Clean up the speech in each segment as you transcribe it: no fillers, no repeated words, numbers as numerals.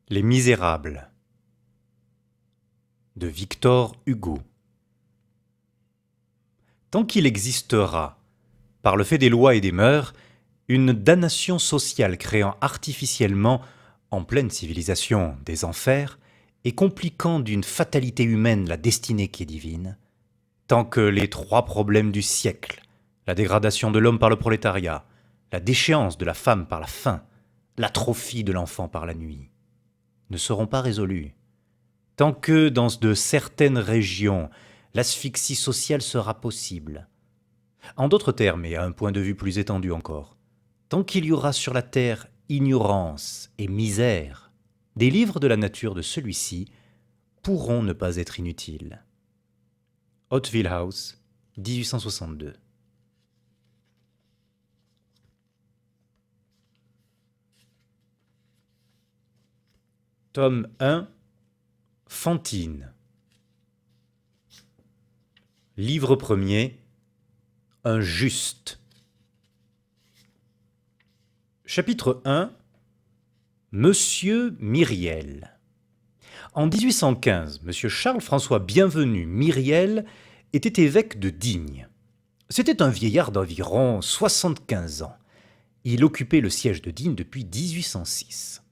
Les Misérables de Victor Hugo. Tant qu'il existera, par le fait des lois et des mœurs, une damnation sociale créant artificiellement, en pleine civilisation, des enfers, et compliquant d'une fatalité humaine la destinée qui est divine, tant que les trois problèmes du siècle, la dégradation de l'homme par le prolétariat, la déchéance de la femme par la faim, l'atrophie de l'enfant par la nuit, ne seront pas résolus, tant que dans de certaines régions, l'asphyxie sociale sera possible. En d'autres termes, et à un point de vue plus étendu encore, tant qu'il y aura sur la terre ignorance et misère, des livres de la nature de celui-ci pourront ne pas être inutiles. Hauteville House, 1862. Tome 1, Fantine. Livre premier, Un juste. Chapitre 1, Monsieur Myriel. En 1815, Monsieur Charles-François Bienvenu Myriel était évêque de Digne. C'était un vieillard d'environ 75 ans. Il occupait le siège de Digne depuis 1806.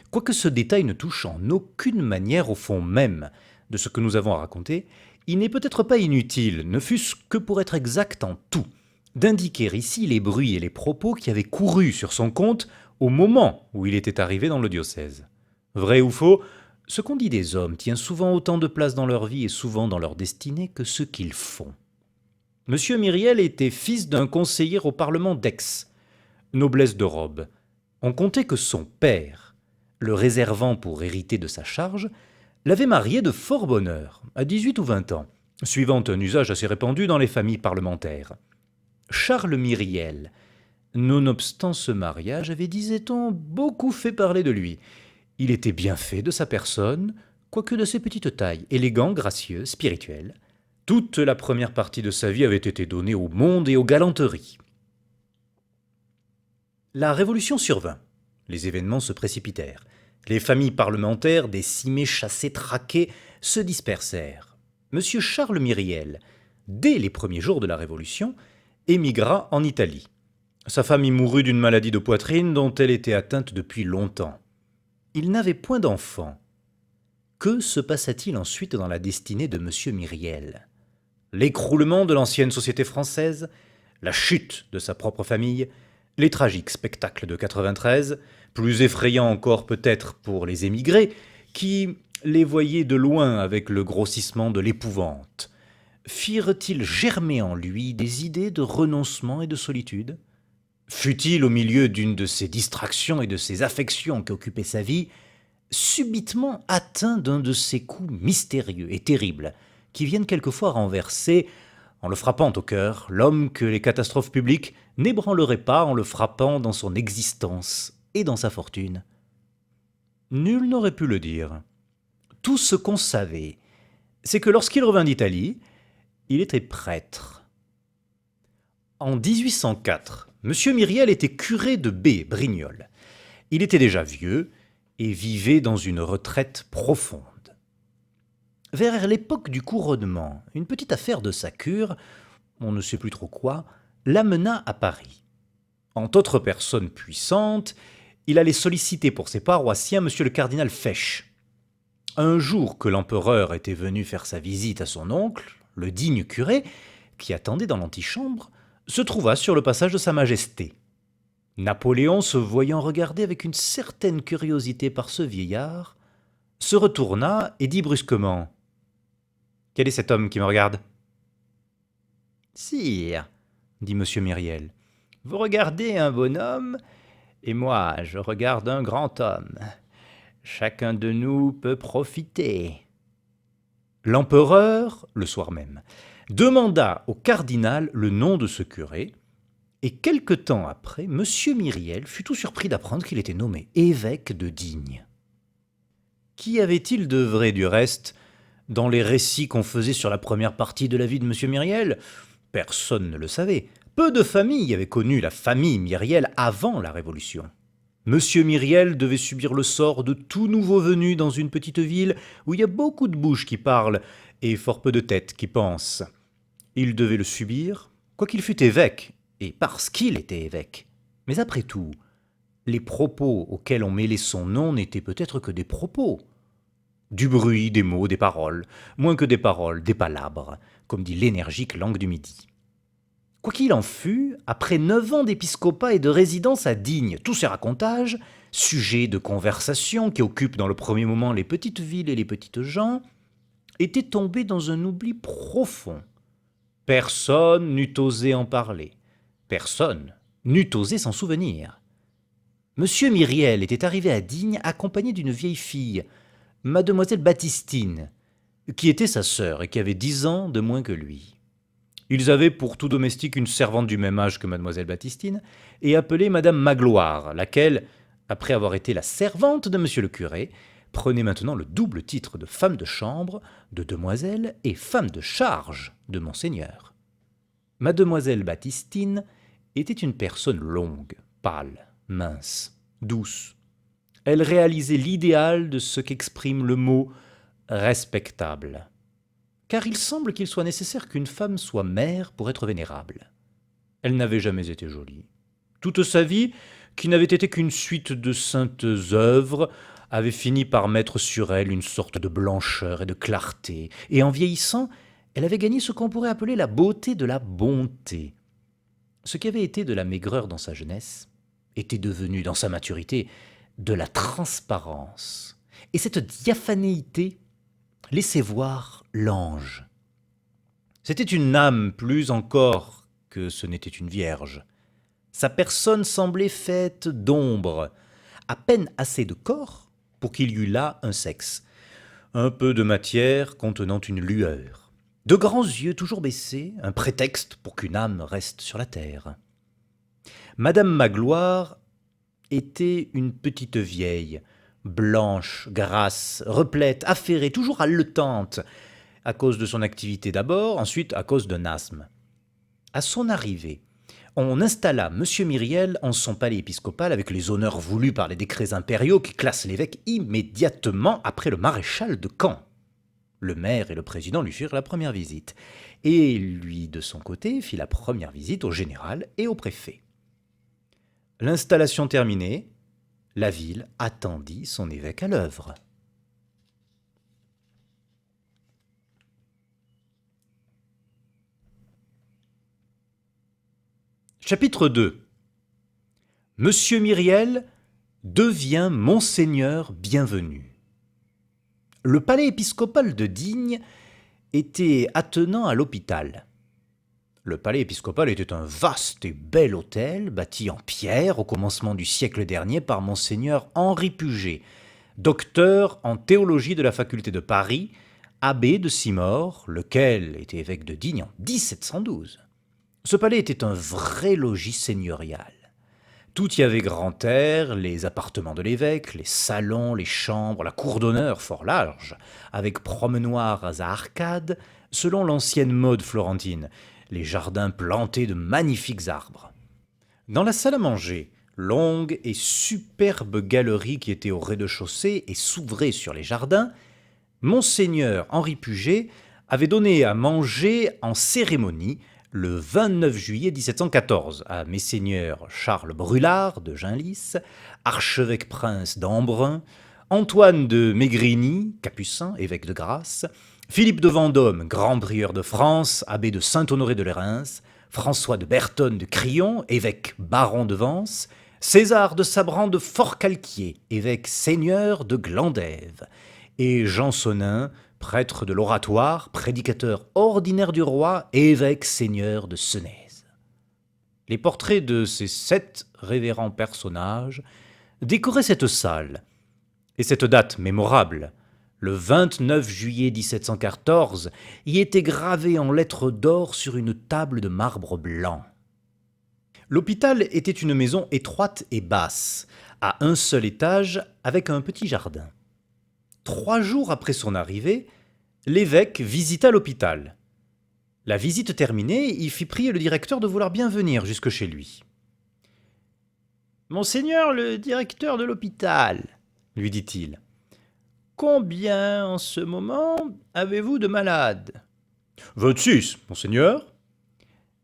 Quoique ce détail ne touche en aucune manière au fond même de ce que nous avons à raconter, il n'est peut-être pas inutile, ne fût-ce que pour être exact en tout, d'indiquer ici les bruits et les propos qui avaient couru sur son compte au moment où il était arrivé dans le diocèse. Vrai ou faux, ce qu'on dit des hommes tient souvent autant de place dans leur vie et souvent dans leur destinée que ce qu'ils font. Monsieur Myriel était fils d'un conseiller au Parlement d'Aix, noblesse de robe. On comptait que son père, le réservant pour hériter de sa charge, l'avait marié de fort bonne heure, à 18 ou 20 ans, suivant un usage assez répandu dans les familles parlementaires. Charles Myriel, nonobstant ce mariage, avait, disait-on, beaucoup fait parler de lui. Il était bien fait de sa personne, quoique de ses petites tailles, élégant, gracieux, spirituel. Toute la première partie de sa vie avait été donnée au monde et aux galanteries. La Révolution survint. Les événements se précipitèrent. Les familles parlementaires, décimées, chassées, traquées, se dispersèrent. Monsieur Charles Myriel, dès les premiers jours de la Révolution, émigra en Italie. Sa femme y mourut d'une maladie de poitrine dont elle était atteinte depuis longtemps. Il n'avait point d'enfant. Que se passa-t-il ensuite dans la destinée de monsieur Myriel ? L'écroulement de l'ancienne société française, la chute de sa propre famille, les tragiques spectacles de 93, plus effrayants encore peut-être pour les émigrés, qui les voyaient de loin avec le grossissement de l'épouvante, firent-ils germer en lui des idées de renoncement et de solitude ? Fut-il, au milieu d'une de ces distractions et de ces affections qui occupaient sa vie, subitement atteint d'un de ces coups mystérieux et terribles qui viennent quelquefois renverser, en le frappant au cœur, l'homme que les catastrophes publiques n'ébranleraient pas en le frappant dans son existence et dans sa fortune ? Nul n'aurait pu le dire. Tout ce qu'on savait, c'est que lorsqu'il revint d'Italie, il était prêtre. En 1804, M. Myriel était curé de B, Brignoles. Il était déjà vieux et vivait dans une retraite profonde. Vers l'époque du couronnement, une petite affaire de sa cure, on ne sait plus trop quoi, l'amena à Paris. En autre personne puissante, il allait solliciter pour ses paroissiens M. le cardinal Fesch. Un jour que l'empereur était venu faire sa visite à son oncle, le digne curé, qui attendait dans l'antichambre, se trouva sur le passage de Sa Majesté. Napoléon, se voyant regarder avec une certaine curiosité par ce vieillard, se retourna et dit brusquement : « Quel est cet homme qui me regarde ? » ?»« Sire, dit M. Myriel, vous regardez un bonhomme, et moi je regarde un grand homme. Chacun de nous peut profiter. » L'empereur, le soir même, demanda au cardinal le nom de ce curé, et quelque temps après, M. Myriel fut tout surpris d'apprendre qu'il était nommé évêque de Digne. Qu'y avait-il de vrai, du reste, dans les récits qu'on faisait sur la première partie de la vie de M. Myriel ? Personne ne le savait. Peu de familles avaient connu la famille Myriel avant la Révolution. Monsieur Myriel devait subir le sort de tout nouveau venu dans une petite ville où il y a beaucoup de bouches qui parlent et fort peu de têtes qui pensent. Il devait le subir, quoiqu'il fût évêque, et parce qu'il était évêque. Mais après tout, les propos auxquels on mêlait son nom n'étaient peut-être que des propos. Du bruit, des mots, des paroles, moins que des paroles, des palabres, comme dit l'énergique langue du Midi. Quoi qu'il en fût, après 9 ans d'épiscopat et de résidence à Digne, tous ces racontages, sujets de conversation qui occupent dans le premier moment les petites villes et les petites gens, étaient tombés dans un oubli profond. Personne n'eût osé en parler. Personne n'eût osé s'en souvenir. Monsieur Myriel était arrivé à Digne accompagné d'une vieille fille, mademoiselle Baptistine, qui était sa sœur et qui avait 10 ans de moins que lui. Ils avaient pour tout domestique une servante du même âge que mademoiselle Baptistine, et appelée madame Magloire, laquelle, après avoir été la servante de monsieur le curé, prenait maintenant le double titre de femme de chambre, de demoiselle et femme de charge de monseigneur. Mademoiselle Baptistine était une personne longue, pâle, mince, douce. Elle réalisait l'idéal de ce qu'exprime le mot « respectable ». Car il semble qu'il soit nécessaire qu'une femme soit mère pour être vénérable. Elle n'avait jamais été jolie. Toute sa vie, qui n'avait été qu'une suite de saintes œuvres, avait fini par mettre sur elle une sorte de blancheur et de clarté, et en vieillissant, elle avait gagné ce qu'on pourrait appeler la beauté de la bonté. Ce qui avait été de la maigreur dans sa jeunesse était devenu, dans sa maturité, de la transparence. Et cette diaphanéité laissait voir l'ange. C'était une âme plus encore que ce n'était une vierge. Sa personne semblait faite d'ombre, à peine assez de corps pour qu'il y eût là un sexe, un peu de matière contenant une lueur, de grands yeux toujours baissés, un prétexte pour qu'une âme reste sur la terre. Madame Magloire était une petite vieille, blanche, grasse, replète, affairée, toujours haletante, à cause de son activité d'abord, ensuite à cause d'un asthme. À son arrivée, on installa monsieur Myriel en son palais épiscopal avec les honneurs voulus par les décrets impériaux qui classent l'évêque immédiatement après le maréchal de Caen. Le maire et le président lui firent la première visite, et lui, de son côté, fit la première visite au général et au préfet. L'installation terminée, la ville attendit son évêque à l'œuvre. Chapitre 2. Monsieur Myriel devient monseigneur bienvenu. Le palais épiscopal de Digne était attenant à l'hôpital. Le palais épiscopal était un vaste et bel hôtel bâti en pierre au commencement du siècle dernier par monseigneur Henri Puget, docteur en théologie de la faculté de Paris, abbé de Simore, lequel était évêque de Digne en 1712. Ce palais était un vrai logis seigneurial. Tout y avait grand air, les appartements de l'évêque, les salons, les chambres, la cour d'honneur fort large, avec promenoirs à arcades, selon l'ancienne mode florentine, les jardins plantés de magnifiques arbres. Dans la salle à manger, longue et superbe galerie qui était au rez-de-chaussée et s'ouvrait sur les jardins, monseigneur Henri Puget avait donné à manger en cérémonie le 29 juillet 1714 à messeigneurs Charles Brulart de Genlis, archevêque prince d'Embrun, Antoine de Mégrini, capucin, évêque de Grasse, Philippe de Vendôme, grand prieur de France, abbé de Saint-Honoré de Lérins, François de Bertonne de Crillon, évêque baron de Vence, César de Sabran de Forcalquier, évêque seigneur de Glandève, et Jean Sonin, prêtre de l'Oratoire, prédicateur ordinaire du roi, évêque seigneur de Senez. Les portraits de ces 7 révérends personnages décoraient cette salle, et cette date mémorable, le 29 juillet 1714, y était gravée en lettres d'or sur une table de marbre blanc. L'hôpital était une maison étroite et basse, à un seul étage, avec un petit jardin. 3 jours après son arrivée, l'évêque visita l'hôpital. La visite terminée, il fit prier le directeur de vouloir bien venir jusque chez lui. Monseigneur le directeur de l'hôpital, lui dit-il, combien en ce moment avez-vous de malades ? 26, monseigneur.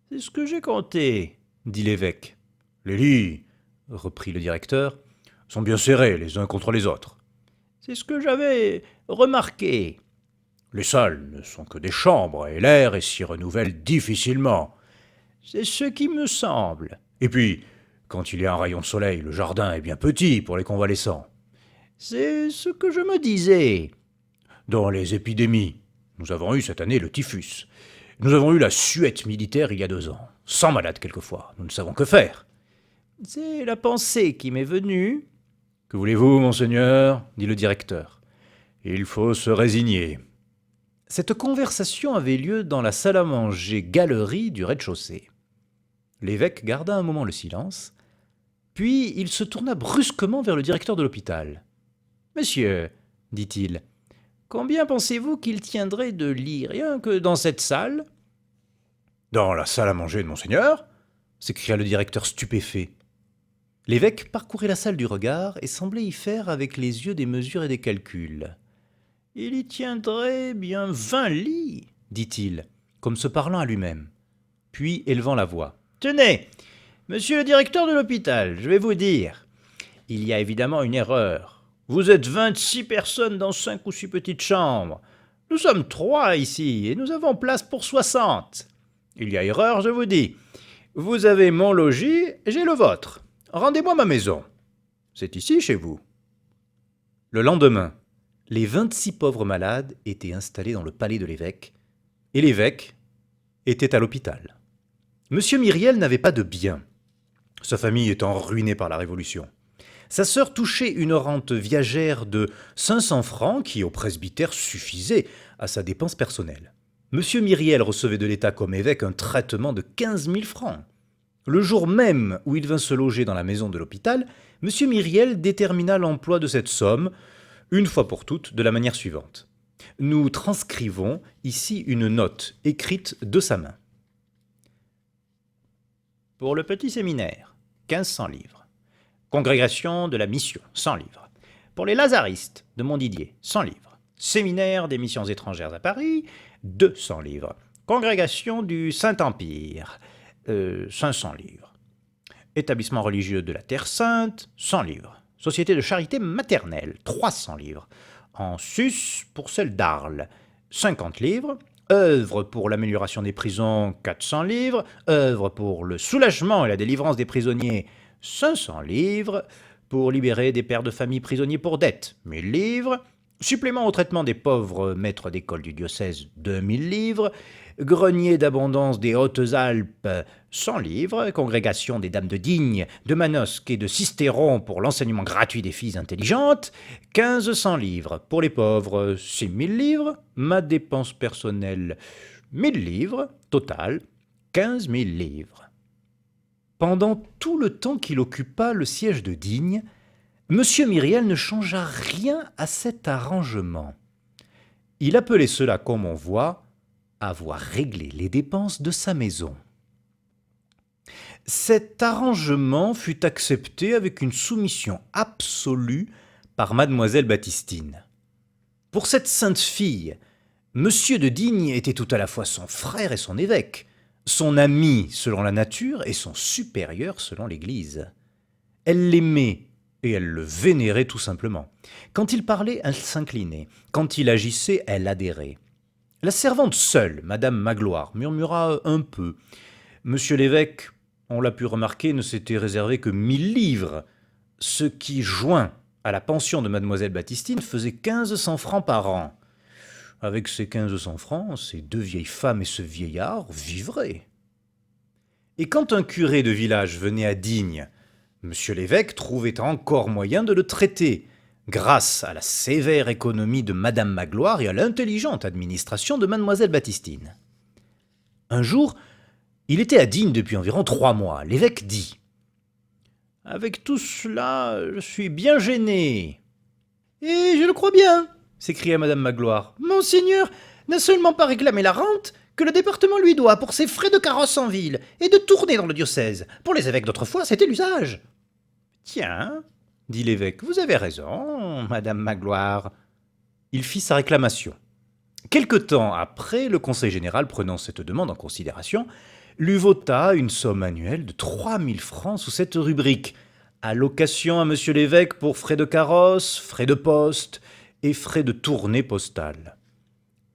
C'est ce que j'ai compté, dit l'évêque. Les lits, reprit le directeur, sont bien serrés les uns contre les autres. C'est ce que j'avais remarqué. Les salles ne sont que des chambres et l'air s'y renouvelle difficilement. C'est ce qui me semble. Et puis, quand il y a un rayon de soleil, le jardin est bien petit pour les convalescents. C'est ce que je me disais. Dans les épidémies, nous avons eu cette année le typhus. Nous avons eu la suette militaire il y a 2 ans. 100 malades quelquefois. Nous ne savons que faire. C'est la pensée qui m'est venue. Que voulez-vous, monseigneur ? Dit le directeur. Il faut se résigner. Cette conversation avait lieu dans la salle à manger galerie du rez-de-chaussée. L'évêque garda un moment le silence, puis il se tourna brusquement vers le directeur de l'hôpital. « Monsieur, dit-il, combien pensez-vous qu'il tiendrait de lits rien que dans cette salle ?»« Dans la salle à manger de monseigneur ?» s'écria le directeur stupéfait. L'évêque parcourait la salle du regard et semblait y faire avec les yeux des mesures et des calculs. « Il y tiendrait bien 20 lits, dit-il, comme se parlant à lui-même. Puis, élevant la voix. « Tenez, monsieur le directeur de l'hôpital, je vais vous dire. Il y a évidemment une erreur. Vous êtes 26 personnes dans 5 ou 6 petites chambres. Nous sommes 3 ici et nous avons place pour 60. Il y a erreur, je vous dis. Vous avez mon logis, j'ai le vôtre. Rendez-moi ma maison. C'est ici chez vous. » Le lendemain, les 26 pauvres malades étaient installés dans le palais de l'évêque, et l'évêque était à l'hôpital. Monsieur Myriel n'avait pas de bien, sa famille étant ruinée par la Révolution. Sa sœur touchait une rente viagère de 500 francs qui, au presbytère, suffisait à sa dépense personnelle. Monsieur Myriel recevait de l'État comme évêque un traitement de 15 000 francs. Le jour même où il vint se loger dans la maison de l'hôpital, monsieur Myriel détermina l'emploi de cette somme, une fois pour toutes, de la manière suivante. Nous transcrivons ici une note écrite de sa main. Pour le petit séminaire, 1500 livres. Congrégation de la mission, 100 livres. Pour les lazaristes de Montdidier, 100 livres. Séminaire des missions étrangères à Paris, 200 livres. Congrégation du Saint-Empire, 500 livres. Établissement religieux de la Terre Sainte, 100 livres. Société de charité maternelle, 300 livres. En sus, pour celle d'Arles, 50 livres. Œuvre pour l'amélioration des prisons, 400 livres. Œuvre pour le soulagement et la délivrance des prisonniers, 500 livres. Pour libérer des pères de famille prisonniers pour dette, 1000 livres. Supplément au traitement des pauvres maîtres d'école du diocèse, 2000 livres. Grenier d'abondance des Hautes-Alpes, 100 livres. Congrégation des Dames de Digne, de Manosque et de Sisteron pour l'enseignement gratuit des filles intelligentes, 1500 livres. Pour les pauvres, 6000 livres. Ma dépense personnelle, 1000 livres. Total, 15 000 livres. Pendant tout le temps qu'il occupa le siège de Digne, monsieur Myriel ne changea rien à cet arrangement. Il appelait cela, comme on voit, avoir réglé les dépenses de sa maison. Cet arrangement fut accepté avec une soumission absolue par mademoiselle Baptistine. Pour cette sainte fille, monsieur de Digne était tout à la fois son frère et son évêque, son ami selon la nature et son supérieur selon l'Église. Elle l'aimait et elle le vénérait tout simplement. Quand il parlait, elle s'inclinait. Quand il agissait, elle adhérait. La servante seule, madame Magloire, murmura un peu. Monsieur l'évêque, on l'a pu remarquer, ne s'était réservé que 1000 livres, ce qui, joint à la pension de mademoiselle Baptistine, faisait 1500 francs par an. Avec ces 1500 francs, ces 2 vieilles femmes et ce vieillard vivraient. Et quand un curé de village venait à Digne, monsieur l'évêque trouvait encore moyen de le traiter, grâce à la sévère économie de madame Magloire et à l'intelligente administration de mademoiselle Baptistine. Un jour, il était à Digne depuis environ 3 mois. L'évêque dit « Avec tout cela, je suis bien gêné. »« Et je le crois bien, » s'écria madame Magloire. « Monseigneur n'a seulement pas réclamé la rente que le département lui doit pour ses frais de carrosse en ville et de tournée dans le diocèse. Pour les évêques d'autrefois, c'était l'usage. » Tiens, dit l'évêque, vous avez raison, madame Magloire. Il fit sa réclamation. Quelque temps après, le conseil général, prenant cette demande en considération, lui vota une somme annuelle de 3000 francs sous cette rubrique: allocation à monsieur l'évêque pour frais de carrosse, frais de poste et frais de tournée postale.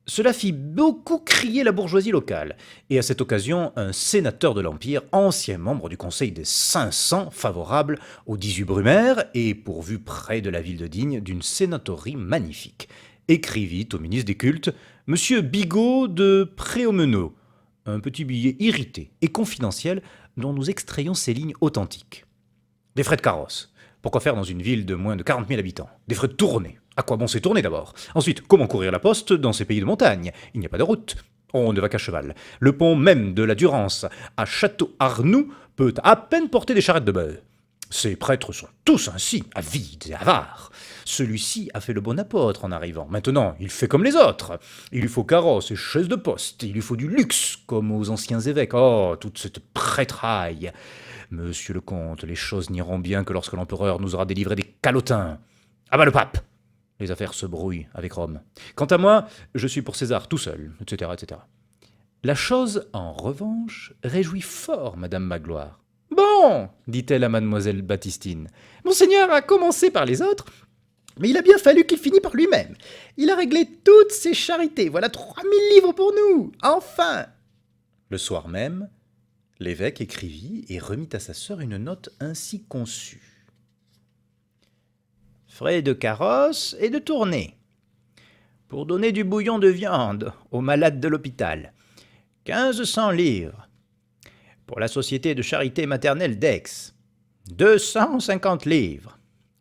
Cela fit beaucoup crier la bourgeoisie locale, et à cette occasion, un sénateur de l'Empire, ancien membre du Conseil des 500, favorable aux 18 Brumaire et pourvu près de la ville de Digne d'une sénatorie magnifique, écrivit au ministre des Cultes, M. Bigot de Préaumenot, un petit billet irrité et confidentiel dont nous extrayons ces lignes authentiques. Des frais de carrosse. Pourquoi faire dans une ville de moins de 40 000 habitants? Des frais de tournée. À quoi bon c'est tourner d'abord? Ensuite, comment courir la poste dans ces pays de montagne? Il n'y a pas de route. On ne va qu'à cheval. Le pont même de la Durance à Château-Arnoux peut à peine porter des charrettes de bœufs. Ces prêtres sont tous ainsi, avides et avares. Celui-ci a fait le bon apôtre en arrivant. Maintenant, il fait comme les autres. Il lui faut carrosse et chaise de poste. Il lui faut du luxe, comme aux anciens évêques. Oh, toute cette prêtraille! Monsieur le comte, les choses n'iront bien que lorsque l'empereur nous aura délivré des calotins. Ah bah le pape! Les affaires se brouillent avec Rome. Quant à moi, je suis pour César tout seul, etc., etc. La chose, en revanche, réjouit fort madame Magloire. Bon, dit-elle à mademoiselle Baptistine, Monseigneur a commencé par les autres, mais il a bien fallu qu'il finisse par lui-même. Il a réglé toutes ses charités. Voilà 3000 livres pour nous. Enfin! Le soir même, l'évêque écrivit et remit à sa sœur une note ainsi conçue. Frais de carrosse et de tournée. Pour donner du bouillon de viande aux malades de l'hôpital. 1500 livres. Pour la société de charité maternelle d'Aix. 250 livres.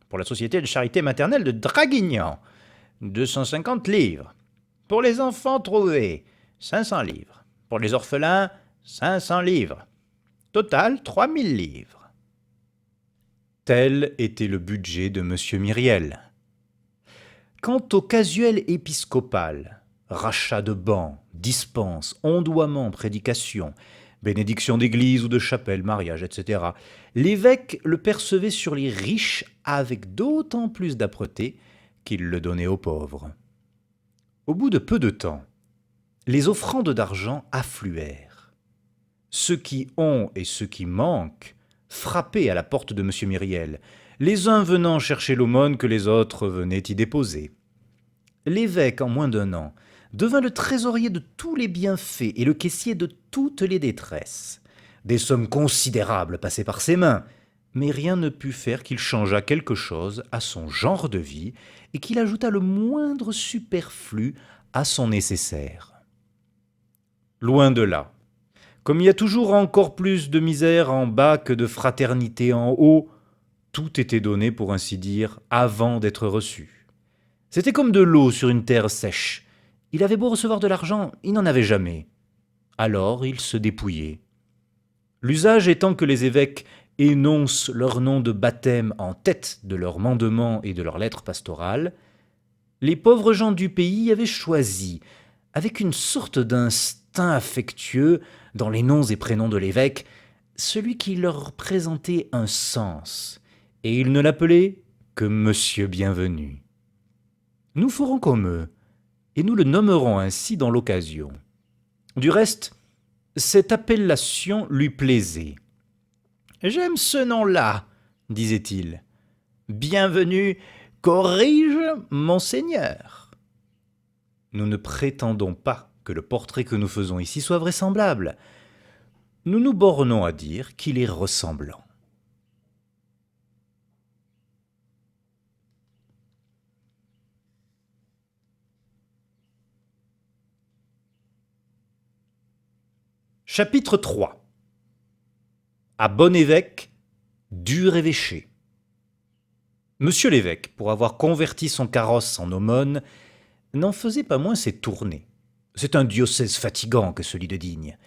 Pour la société de charité maternelle de Draguignan. 250 livres. Pour les enfants trouvés. 500 livres. Pour les orphelins, 500 livres. Total, 3000 livres. Tel était le budget de M. Myriel. Quant au casuel épiscopal, rachat de bancs, dispenses, ondoiements, prédications, bénédiction d'église ou de chapelle, mariage, etc., l'évêque le percevait sur les riches avec d'autant plus d'âpreté qu'il le donnait aux pauvres. Au bout de peu de temps, les offrandes d'argent affluèrent. Ceux qui ont et ceux qui manquent frappaient à la porte de M. Myriel, les uns venant chercher l'aumône que les autres venaient y déposer. L'évêque, en moins d'1 an, devint le trésorier de tous les bienfaits et le caissier de toutes les détresses. Des sommes considérables passaient par ses mains, mais rien ne put faire qu'il changeât quelque chose à son genre de vie et qu'il ajoutât le moindre superflu à son nécessaire. Loin de là. Comme il y a toujours encore plus de misère en bas que de fraternité en haut, tout était donné, pour ainsi dire, avant d'être reçu. C'était comme de l'eau sur une terre sèche. Il avait beau recevoir de l'argent, il n'en avait jamais. Alors il se dépouillait. L'usage étant que les évêques énoncent leur nom de baptême en tête de leurs mandements et de leurs lettres pastorales, les pauvres gens du pays avaient choisi, avec une sorte d'instinct affectueux dans les noms et prénoms de l'évêque, celui qui leur présentait un sens, et ils ne l'appelaient que Monsieur Bienvenu. Nous ferons comme eux, et nous le nommerons ainsi dans l'occasion. Du reste, cette appellation lui plaisait. « J'aime ce nom-là, disait-il. Bienvenu corrige Monseigneur. » Nous ne prétendons pas que le portrait que nous faisons ici soit vraisemblable. Nous nous bornons à dire qu'il est ressemblant. Chapitre 3. À bon évêque, dur évêché. Monsieur l'évêque, pour avoir converti son carrosse en aumône, n'en faisait pas moins ses tournées. C'est un diocèse fatigant que celui de Digne.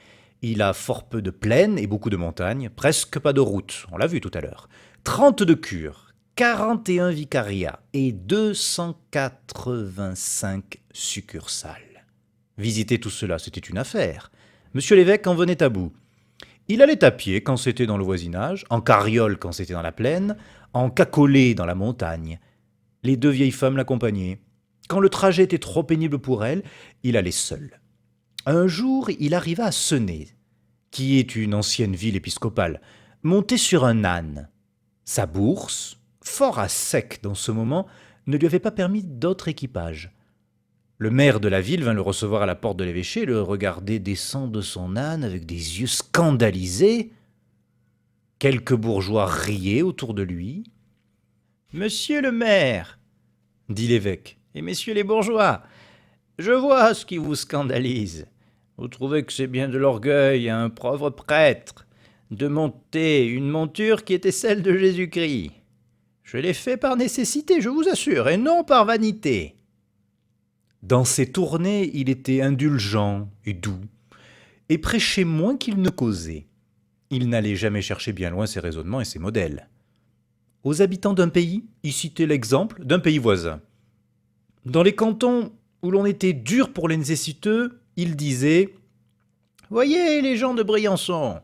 Il a fort peu de plaines et beaucoup de montagnes, presque pas de route, on l'a vu tout à l'heure. 32 cures, 41 vicariats et 285 succursales. Visiter tout cela, c'était une affaire. Monsieur l'évêque en venait à bout. Il allait à pied quand c'était dans le voisinage, en carriole quand c'était dans la plaine, encacolée dans la montagne. Les deux vieilles femmes l'accompagnaient. Quand le trajet était trop pénible pour elle, il allait seul. Un jour, il arriva à Senez, qui est une ancienne ville épiscopale, monté sur un âne. Sa bourse, fort à sec dans ce moment, ne lui avait pas permis d'autre équipage. Le maire de la ville vint le recevoir à la porte de l'évêché et le regardait descendre de son âne avec des yeux scandalisés. Quelques bourgeois riaient autour de lui. « Monsieur le maire, dit l'évêque, et messieurs les bourgeois, je vois ce qui vous scandalise. Vous trouvez que c'est bien de l'orgueil à un pauvre prêtre de monter une monture qui était celle de Jésus-Christ. Je l'ai fait par nécessité, je vous assure, et non par vanité. » Dans ses tournées, il était indulgent et doux, et prêchait moins qu'il ne causait. Il n'allait jamais chercher bien loin ses raisonnements et ses modèles. Aux habitants d'un pays, il citait l'exemple d'un pays voisin. Dans les cantons où l'on était dur pour les nécessiteux, il disait « Voyez les gens de Briançon,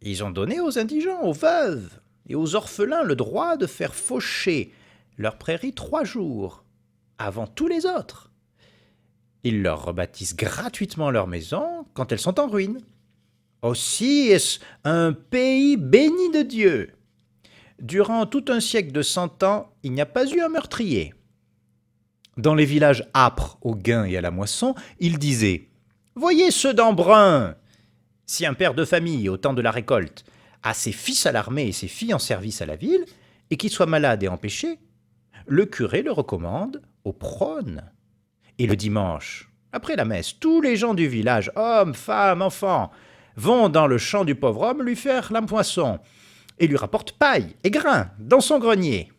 ils ont donné aux indigents, aux veuves et aux orphelins le droit de faire faucher leurs prairies 3 jours, avant tous les autres. Ils leur rebâtissent gratuitement leurs maisons quand elles sont en ruine. Aussi est-ce un pays béni de Dieu. Durant tout un siècle de 100 ans, il n'y a pas eu un meurtrier. » Dans les villages âpres, au gain et à la moisson, il disait « Voyez ceux d'Embrun. Si un père de famille, au temps de la récolte, a ses fils à l'armée et ses filles en service à la ville, et qu'il soit malade et empêché, le curé le recommande au prône. Et le dimanche, après la messe, tous les gens du village, hommes, femmes, enfants, vont dans le champ du pauvre homme lui faire la moisson et lui rapportent paille et grains dans son grenier. »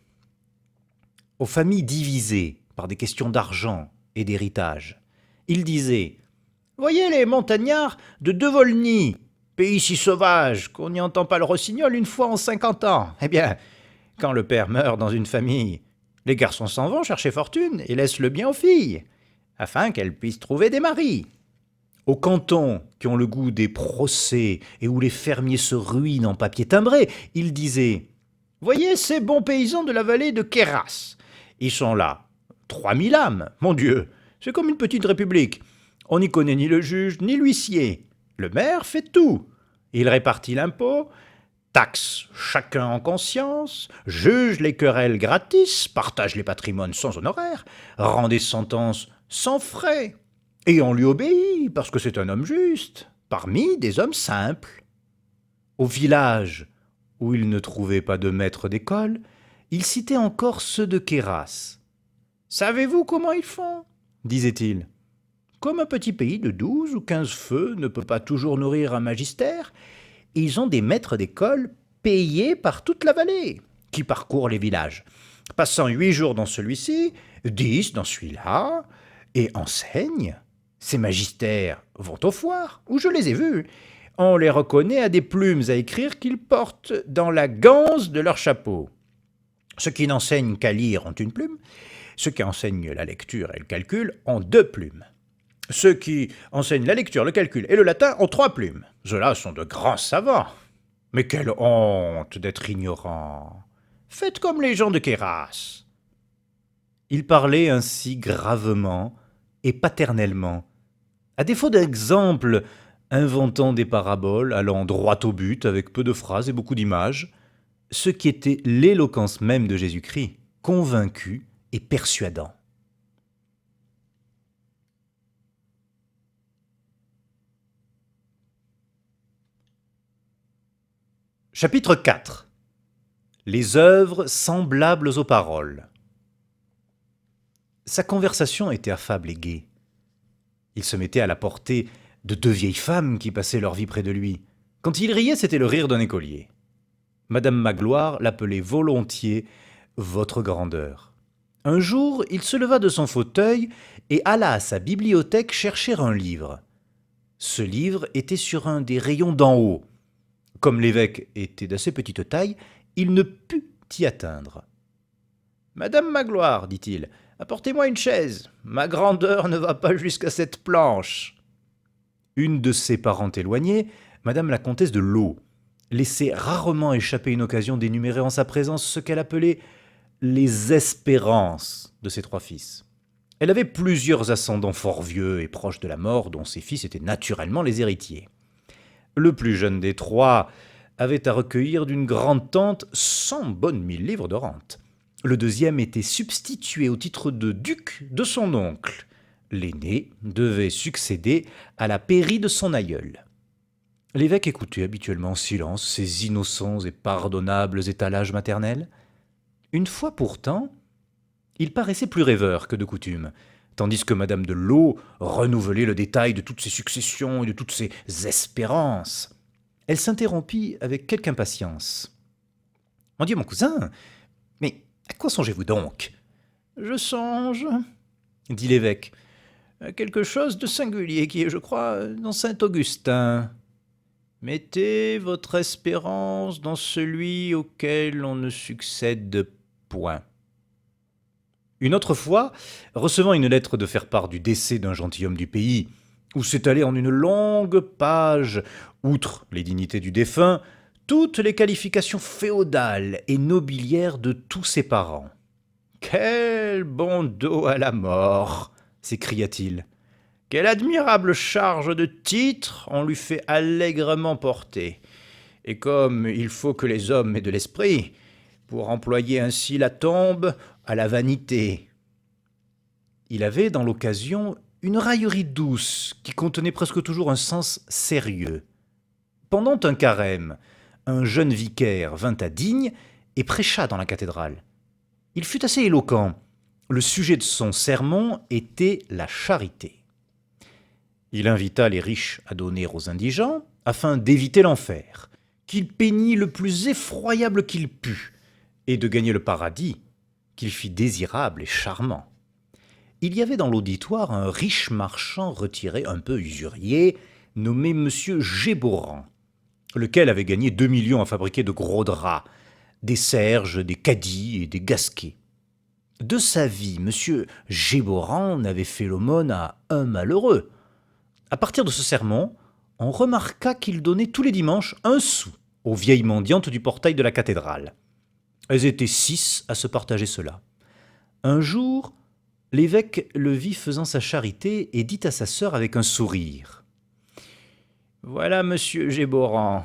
Aux familles divisées par des questions d'argent et d'héritage, il disait « Voyez les montagnards de Devolny, pays si sauvage qu'on n'y entend pas le rossignol une fois en 50 ans. Eh bien, quand le père meurt dans une famille, les garçons s'en vont chercher fortune et laissent le bien aux filles, afin qu'elles puissent trouver des maris. Aux cantons qui ont le goût des procès et où les fermiers se ruinent en papier timbré, il disait « Voyez ces bons paysans de la vallée de Queyras. Ils sont là, 3000 âmes, mon Dieu, c'est comme une petite république. On n'y connaît ni le juge ni l'huissier. Le maire fait tout. Il répartit l'impôt, taxe chacun en conscience, juge les querelles gratis, partage les patrimoines sans honoraires, rend des sentences sans frais. Et on lui obéit parce que c'est un homme juste, parmi des hommes simples. » Au village où il ne trouvait pas de maître d'école, il citait encore ceux de Queyras. « Savez-vous comment ils font ?» disait-il. « Comme un petit pays de 12 ou 15 feux ne peut pas toujours nourrir un magistère, ils ont des maîtres d'école payés par toute la vallée, qui parcourent les villages, passant 8 jours dans celui-ci, 10 dans celui-là, et enseignent. Ces magistères vont aux foires, où je les ai vus. On les reconnaît à des plumes à écrire qu'ils portent dans la ganse de leur chapeau. Ceux qui n'enseignent qu'à lire ont une plume, ceux qui enseignent la lecture et le calcul ont 2 plumes. Ceux qui enseignent la lecture, le calcul et le latin ont 3 plumes. Ceux-là sont de grands savants. Mais quelle honte d'être ignorant. Faites comme les gens de Queyras. » Il parlait ainsi gravement et paternellement, à défaut d'exemples, inventant des paraboles, allant droit au but avec peu de phrases et beaucoup d'images, ce qui était l'éloquence même de Jésus-Christ, convaincu et persuadant. Chapitre 4. Les œuvres semblables aux paroles. Sa conversation était affable et gaie. Il se mettait à la portée de 2 vieilles femmes qui passaient leur vie près de lui. Quand il riait, c'était le rire d'un écolier. Madame Magloire l'appelait volontiers « votre grandeur ». Un jour, il se leva de son fauteuil et alla à sa bibliothèque chercher un livre. Ce livre était sur un des rayons d'en haut. Comme l'évêque était d'assez petite taille, il ne put y atteindre. « Madame Magloire, dit-il, apportez-moi une chaise. Ma grandeur ne va pas jusqu'à cette planche. » Une de ses parentes éloignées, Madame la comtesse de Laux, laissait rarement échapper une occasion d'énumérer en sa présence ce qu'elle appelait les espérances de ses 3 fils. Elle avait plusieurs ascendants fort vieux et proches de la mort, dont ses fils étaient naturellement les héritiers. Le plus jeune des 3 avait à recueillir d'une grande-tante 100 bonnes 1000 livres de rente. Le deuxième était substitué au titre de duc de son oncle. L'aîné devait succéder à la pairie de son aïeul. L'évêque écoutait habituellement en silence ces innocents et pardonnables étalages maternels. Une fois pourtant, il paraissait plus rêveur que de coutume, tandis que madame de Lô renouvelait le détail de toutes ses successions et de toutes ses espérances. Elle s'interrompit avec quelque impatience. « Mon Dieu, mon cousin, mais à quoi songez-vous donc ?»« Je songe, dit l'évêque, à quelque chose de singulier qui est, je crois, dans saint Augustin. Mettez votre espérance dans celui auquel on ne succède point. » Une autre fois, recevant une lettre de faire part du décès d'un gentilhomme du pays, où s'étalait en une longue page, outre les dignités du défunt, toutes les qualifications féodales et nobiliaires de tous ses parents. « Quel bon dos à la mort !» s'écria-t-il. « Quelle admirable charge de titres on lui fait allègrement porter. Et comme il faut que les hommes aient de l'esprit, pour employer ainsi la tombe à la vanité. » Il avait dans l'occasion une raillerie douce qui contenait presque toujours un sens sérieux. Pendant un carême, un jeune vicaire vint à Digne et prêcha dans la cathédrale. Il fut assez éloquent. Le sujet de son sermon était la charité. Il invita les riches à donner aux indigents afin d'éviter l'enfer, qu'il peignit le plus effroyable qu'il put, et de gagner le paradis, qu'il fit désirable et charmant. Il y avait dans l'auditoire un riche marchand retiré, un peu usurier, nommé M. Géborand, lequel avait gagné 2 millions à fabriquer de gros draps, des serges, des cadis et des gasquets. De sa vie, M. Géborand n'avait fait l'aumône à un malheureux. À partir de ce sermon, on remarqua qu'il donnait tous les dimanches 1 sou aux vieilles mendiantes du portail de la cathédrale. Elles étaient 6 à se partager cela. Un jour, l'évêque le vit faisant sa charité et dit à sa sœur avec un sourire : « Voilà monsieur Géborand,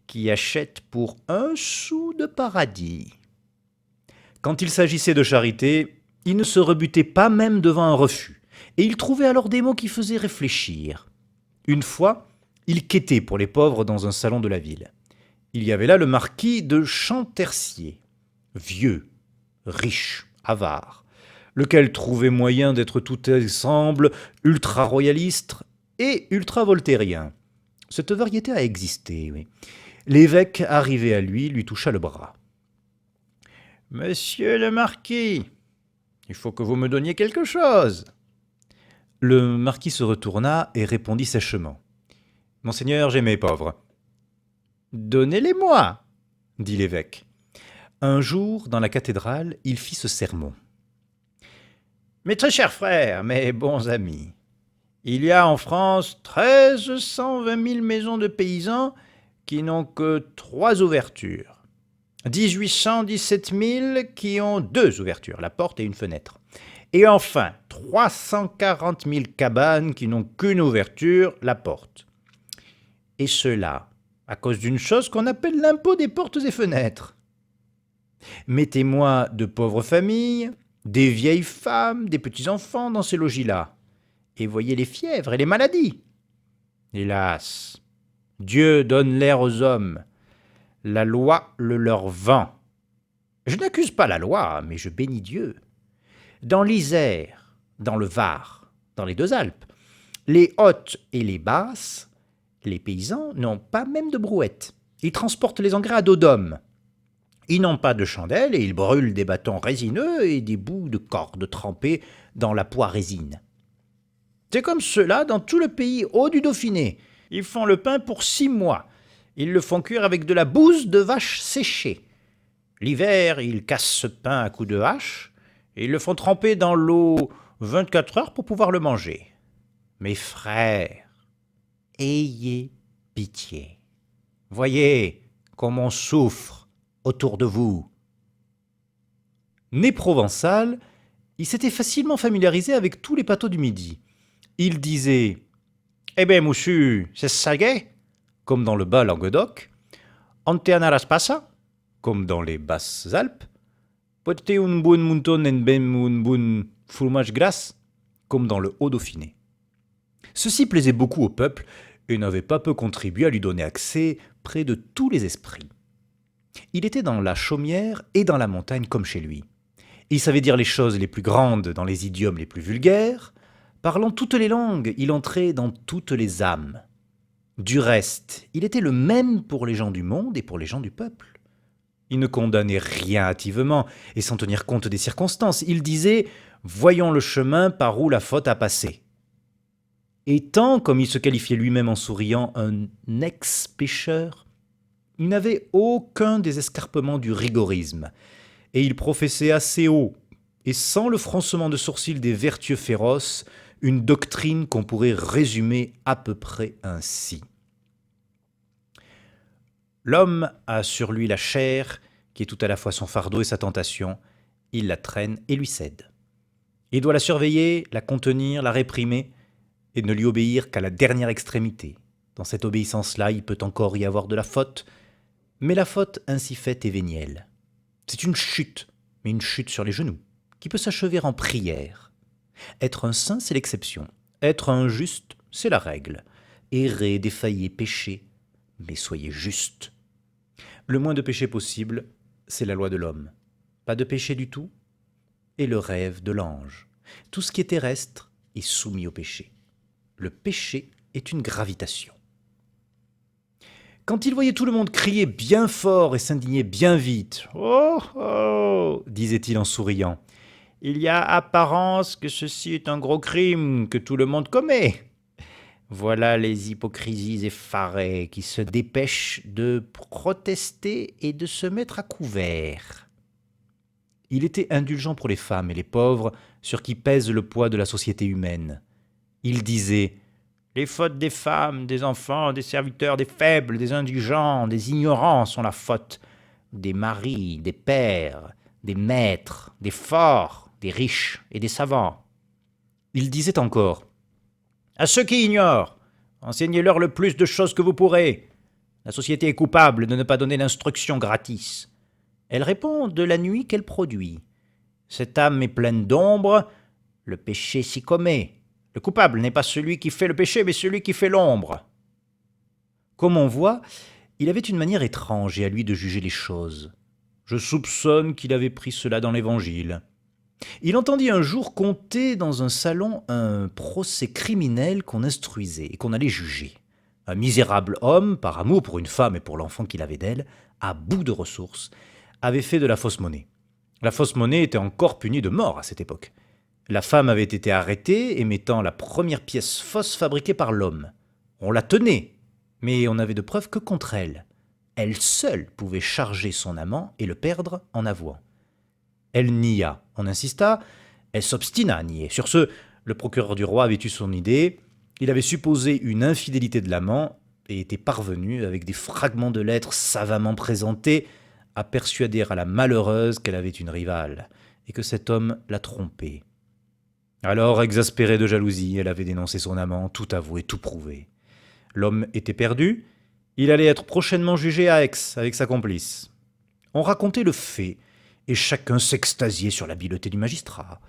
qui achète pour 1 sou de paradis. » Quand il s'agissait de charité, il ne se rebutait pas même devant un refus, et il trouvait alors des mots qui faisaient réfléchir. Une fois, il quêtait pour les pauvres dans un salon de la ville. Il y avait là le marquis de Champtercier, vieux, riche, avare, lequel trouvait moyen d'être tout ensemble ultra-royaliste et ultra-voltairien. Cette variété a existé, oui. L'évêque, arrivé à lui toucha le bras. « Monsieur le marquis, il faut que vous me donniez quelque chose. » Le marquis se retourna et répondit sèchement. « Monseigneur, j'ai mes pauvres. »« Donnez-les-moi, » dit l'évêque. Un jour, dans la cathédrale, il fit ce sermon. « Mes très chers frères, mes bons amis, il y a en France 1320 000 maisons de paysans qui n'ont que 3 ouvertures. 1817 000 qui ont 2 ouvertures, la porte et une fenêtre. Et enfin, 340 000 cabanes qui n'ont qu'une ouverture, la porte. Et cela à cause d'une chose qu'on appelle l'impôt des portes et fenêtres. Mettez-moi de pauvres familles, des vieilles femmes, des petits-enfants dans ces logis-là, et voyez les fièvres et les maladies. Hélas, Dieu donne l'air aux hommes. La loi le leur vend. Je n'accuse pas la loi, mais je bénis Dieu. Dans l'Isère, dans le Var, dans les 2 Alpes, les hautes et les basses, les paysans n'ont pas même de brouette. Ils transportent les engrais à dos d'homme. Ils n'ont pas de chandelle et ils brûlent des bâtons résineux et des bouts de corde trempés dans la poix résine. C'est comme cela dans tout le pays haut du Dauphiné. Ils font le pain pour 6 mois. Ils le font cuire avec de la bouse de vache séchée. L'hiver, ils cassent ce pain à coups de hache et ils le font tremper dans l'eau 24 heures pour pouvoir le manger. Mes frères, ayez pitié. Voyez comme on souffre autour de vous. » Né provençal, il s'était facilement familiarisé avec tous les patois du Midi. Il disait « Eh ben, moussu, c'est saguet » comme dans le bas Languedoc, « Anteana las passa » comme dans les Basses Alpes, « Pote un bon mouton en ben un bon fromage gras » comme dans le Haut-Dauphiné. Ceci plaisait beaucoup au peuple et n'avait pas peu contribué à lui donner accès près de tous les esprits. Il était dans la chaumière et dans la montagne comme chez lui. Il savait dire les choses les plus grandes dans les idiomes les plus vulgaires. Parlant toutes les langues, il entrait dans toutes les âmes. Du reste, il était le même pour les gens du monde et pour les gens du peuple. Il ne condamnait rien hâtivement et sans tenir compte des circonstances. Il disait « Voyons le chemin par où la faute a passé ». Étant, comme il se qualifiait lui-même en souriant, un ex-pécheur, il n'avait aucun des escarpements du rigorisme, et il professait assez haut, et sans le froncement de sourcils des vertueux féroces, une doctrine qu'on pourrait résumer à peu près ainsi. L'homme a sur lui la chair, qui est tout à la fois son fardeau et sa tentation. Il la traîne et lui cède. Il doit la surveiller, la contenir, la réprimer, et ne lui obéir qu'à la dernière extrémité. Dans cette obéissance-là, il peut encore y avoir de la faute, mais la faute ainsi faite est vénielle. C'est une chute, mais une chute sur les genoux, qui peut s'achever en prière. Être un saint, c'est l'exception. Être un juste, c'est la règle. Errer, défailler, pécher, mais soyez juste. Le moins de péché possible, c'est la loi de l'homme. Pas de péché du tout, et le rêve de l'ange. Tout ce qui est terrestre est soumis au péché. Le péché est une gravitation. Quand il voyait tout le monde crier bien fort et s'indigner bien vite, « Oh, oh !» disait-il en souriant, « il y a apparence que ceci est un gros crime que tout le monde commet. Voilà les hypocrisies effarées qui se dépêchent de protester et de se mettre à couvert. » Il était indulgent pour les femmes et les pauvres sur qui pèse le poids de la société humaine. Il disait « Les fautes des femmes, des enfants, des serviteurs, des faibles, des indigents, des ignorants sont la faute des maris, des pères, des maîtres, des forts, des riches et des savants. » Il disait encore « À ceux qui ignorent, enseignez-leur le plus de choses que vous pourrez. La société est coupable de ne pas donner l'instruction gratis. Elle répond de la nuit qu'elle produit. Cette âme est pleine d'ombre, le péché s'y commet. Le coupable n'est pas celui qui fait le péché, mais celui qui fait l'ombre. » Comme on voit, il avait une manière étrange et à lui de juger les choses. Je soupçonne qu'il avait pris cela dans l'Évangile. Il entendit un jour conter dans un salon un procès criminel qu'on instruisait et qu'on allait juger. Un misérable homme, par amour pour une femme et pour l'enfant qu'il avait d'elle, à bout de ressources, avait fait de la fausse monnaie. La fausse monnaie était encore punie de mort à cette époque. La femme avait été arrêtée émettant la première pièce fausse fabriquée par l'homme. On la tenait, mais on n'avait de preuves que contre elle. Elle seule pouvait charger son amant et le perdre en avouant. Elle nia, on insista, elle s'obstina à nier. Sur ce, le procureur du roi avait eu son idée, il avait supposé une infidélité de l'amant et était parvenu, avec des fragments de lettres savamment présentés, à persuader à la malheureuse qu'elle avait une rivale et que cet homme la trompait. Alors, exaspérée de jalousie, elle avait dénoncé son amant, tout avoué, tout prouvé. L'homme était perdu, il allait être prochainement jugé à Aix avec sa complice. On racontait le fait, et chacun s'extasiait sur l'habileté du magistrat.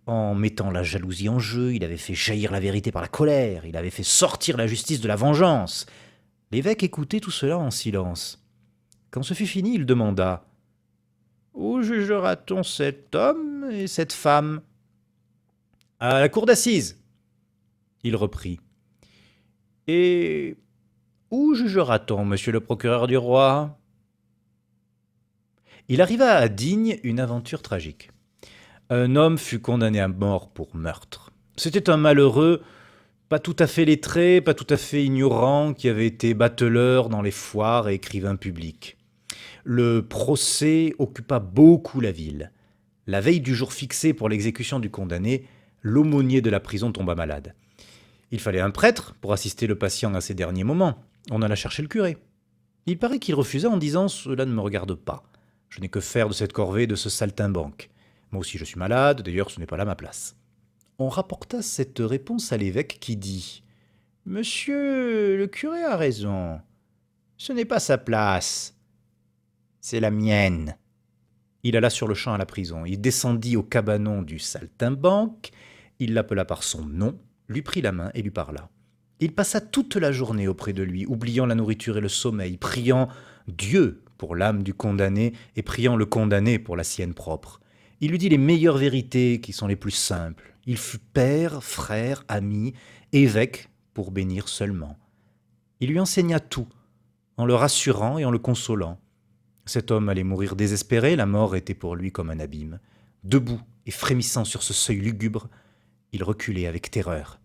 En mettant la jalousie en jeu, il avait fait jaillir la vérité par la colère, il avait fait sortir la justice de la vengeance. L'évêque écoutait tout cela en silence. Quand ce fut fini, il demanda « Où jugera-t-on cet homme et cette femme ?»« À la cour d'assises. » Il reprit. « Et où jugera-t-on, monsieur le procureur du roi ?» Il arriva à Digne une aventure tragique. Un homme fut condamné à mort pour meurtre. C'était un malheureux, pas tout à fait lettré, pas tout à fait ignorant, qui avait été bateleur dans les foires et écrivain public. Le procès occupa beaucoup la ville. La veille du jour fixé pour l'exécution du condamné, l'aumônier de la prison tomba malade. Il fallait un prêtre pour assister le patient à ses derniers moments. On alla chercher le curé. Il paraît qu'il refusa en disant « Cela ne me regarde pas. Je n'ai que faire de cette corvée de ce saltimbanque. Moi aussi je suis malade, d'ailleurs ce n'est pas là ma place. » On rapporta cette réponse à l'évêque qui dit « Monsieur le curé a raison. Ce n'est pas sa place. C'est la mienne. » Il alla sur-le-champ à la prison. Il descendit au cabanon du saltimbanque. Il l'appela par son nom, lui prit la main et lui parla. Il passa toute la journée auprès de lui, oubliant la nourriture et le sommeil, priant Dieu pour l'âme du condamné et priant le condamné pour la sienne propre. Il lui dit les meilleures vérités qui sont les plus simples. Il fut père, frère, ami, évêque pour bénir seulement. Il lui enseigna tout, en le rassurant et en le consolant. Cet homme allait mourir désespéré, la mort était pour lui comme un abîme. Debout et frémissant sur ce seuil lugubre, il reculait avec terreur.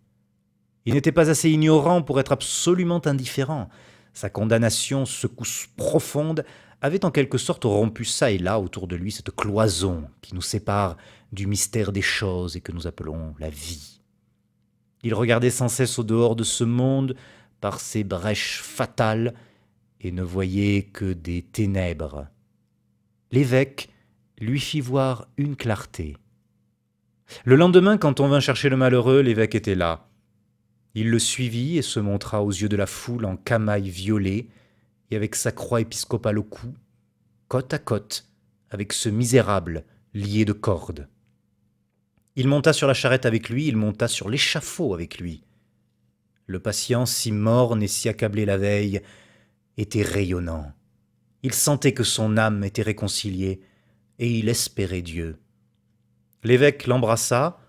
Il n'était pas assez ignorant pour être absolument indifférent. Sa condamnation, secousse profonde, avait en quelque sorte rompu çà et là autour de lui cette cloison qui nous sépare du mystère des choses et que nous appelons la vie. Il regardait sans cesse au dehors de ce monde par ces brèches fatales et ne voyait que des ténèbres. L'évêque lui fit voir une clarté. Le lendemain, quand on vint chercher le malheureux, l'évêque était là. Il le suivit et se montra aux yeux de la foule en camail violet et avec sa croix épiscopale au cou, côte à côte avec ce misérable lié de cordes. Il monta sur la charrette avec lui, il monta sur l'échafaud avec lui. Le patient, si morne et si accablé la veille, était rayonnant. Il sentait que son âme était réconciliée et il espérait Dieu. L'évêque l'embrassa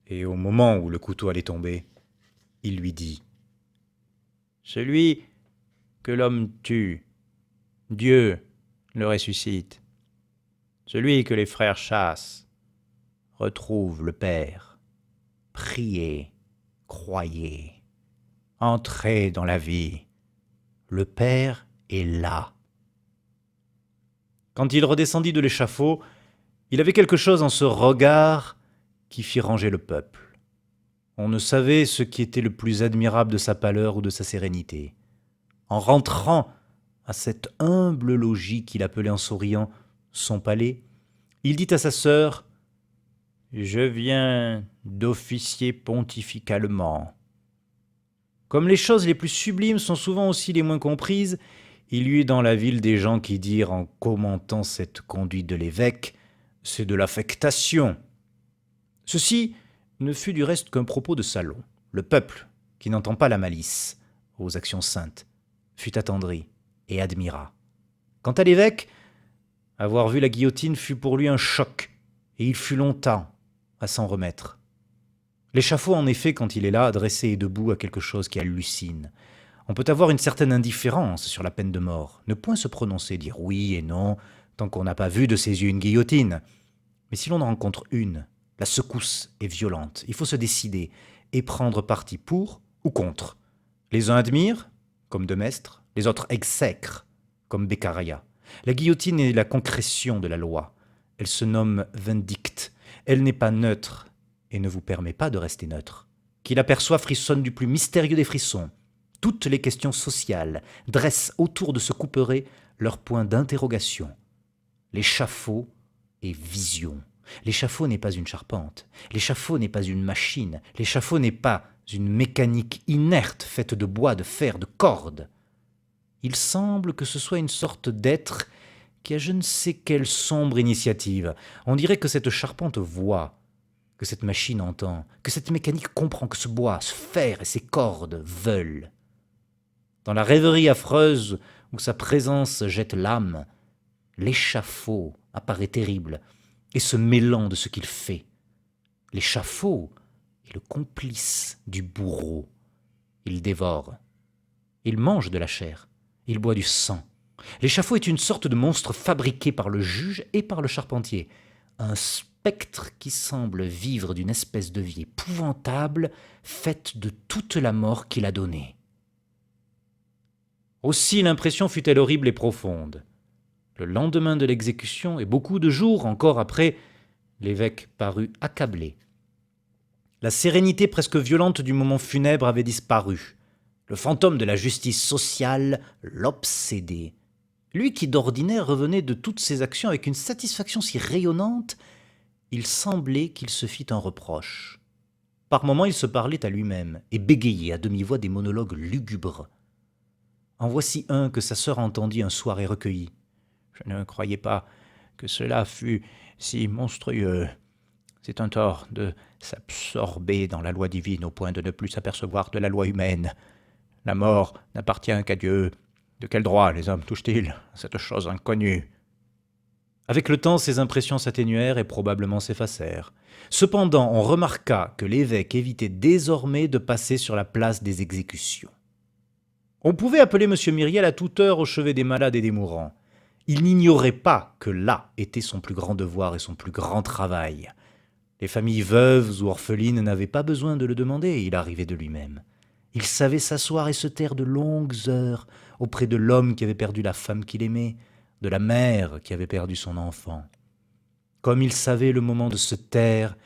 et au moment où le couteau allait tomber, il lui dit « Celui que l'homme tue, Dieu le ressuscite. Celui que les frères chassent, retrouve le Père. Priez, croyez, entrez dans la vie. Le Père est là. » Quand il redescendit de l'échafaud, il avait quelque chose en ce regard qui fit ranger le peuple. On ne savait ce qui était le plus admirable de sa pâleur ou de sa sérénité. En rentrant à cet humble logis qu'il appelait en souriant son palais, il dit à sa sœur « Je viens d'officier pontificalement. » Comme les choses les plus sublimes sont souvent aussi les moins comprises, il y eut dans la ville des gens qui dirent en commentant cette conduite de l'évêque « C'est de l'affectation ». Ceci ne fut du reste qu'un propos de salon. Le peuple, qui n'entend pas la malice aux actions saintes, fut attendri et admira. Quant à l'évêque, avoir vu la guillotine fut pour lui un choc, et il fut longtemps à s'en remettre. L'échafaud, en effet, quand il est là, dressé et debout, a quelque chose qui hallucine. On peut avoir une certaine indifférence sur la peine de mort, ne point se prononcer, dire oui et non, tant qu'on n'a pas vu de ses yeux une guillotine. Mais si l'on en rencontre une, la secousse est violente, il faut se décider et prendre parti pour ou contre. Les uns admirent, comme Demestre, les autres exècrent, comme Beccaria. La guillotine est la concrétion de la loi. Elle se nomme vindicte. Elle n'est pas neutre et ne vous permet pas de rester neutre. Qui l'aperçoit frissonne du plus mystérieux des frissons. Toutes les questions sociales dressent autour de ce couperet leur point d'interrogation. L'échafaud est vision. L'échafaud n'est pas une charpente. L'échafaud n'est pas une machine. L'échafaud n'est pas une mécanique inerte faite de bois, de fer, de cordes. Il semble que ce soit une sorte d'être qui a je ne sais quelle sombre initiative. On dirait que cette charpente voit, que cette machine entend, que cette mécanique comprend, que ce bois, ce fer et ces cordes veulent. Dans la rêverie affreuse où sa présence jette l'âme, l'échafaud apparaît terrible et se mêlant de ce qu'il fait. L'échafaud est le complice du bourreau. Il dévore, il mange de la chair, il boit du sang. L'échafaud est une sorte de monstre fabriqué par le juge et par le charpentier. Un spectre qui semble vivre d'une espèce de vie épouvantable, faite de toute la mort qu'il a donnée. Aussi l'impression fut-elle horrible et profonde. Le lendemain de l'exécution, et beaucoup de jours encore après, l'évêque parut accablé. La sérénité presque violente du moment funèbre avait disparu. Le fantôme de la justice sociale l'obsédait. Lui qui d'ordinaire revenait de toutes ses actions avec une satisfaction si rayonnante, il semblait qu'il se fît un reproche. Par moments il se parlait à lui-même et bégayait à demi-voix des monologues lugubres. En voici un que sa sœur entendit un soir et recueillit. « Je ne croyais pas que cela fût si monstrueux. C'est un tort de s'absorber dans la loi divine au point de ne plus s'apercevoir de la loi humaine. La mort n'appartient qu'à Dieu. De quel droit les hommes touchent-ils à cette chose inconnue ?» Avec le temps, ces impressions s'atténuèrent et probablement s'effacèrent. Cependant, on remarqua que l'évêque évitait désormais de passer sur la place des exécutions. On pouvait appeler M. Myriel à toute heure au chevet des malades et des mourants. Il n'ignorait pas que là était son plus grand devoir et son plus grand travail. Les familles veuves ou orphelines n'avaient pas besoin de le demander, il arrivait de lui-même. Il savait s'asseoir et se taire de longues heures auprès de l'homme qui avait perdu la femme qu'il aimait, de la mère qui avait perdu son enfant. Comme il savait le moment de se taire,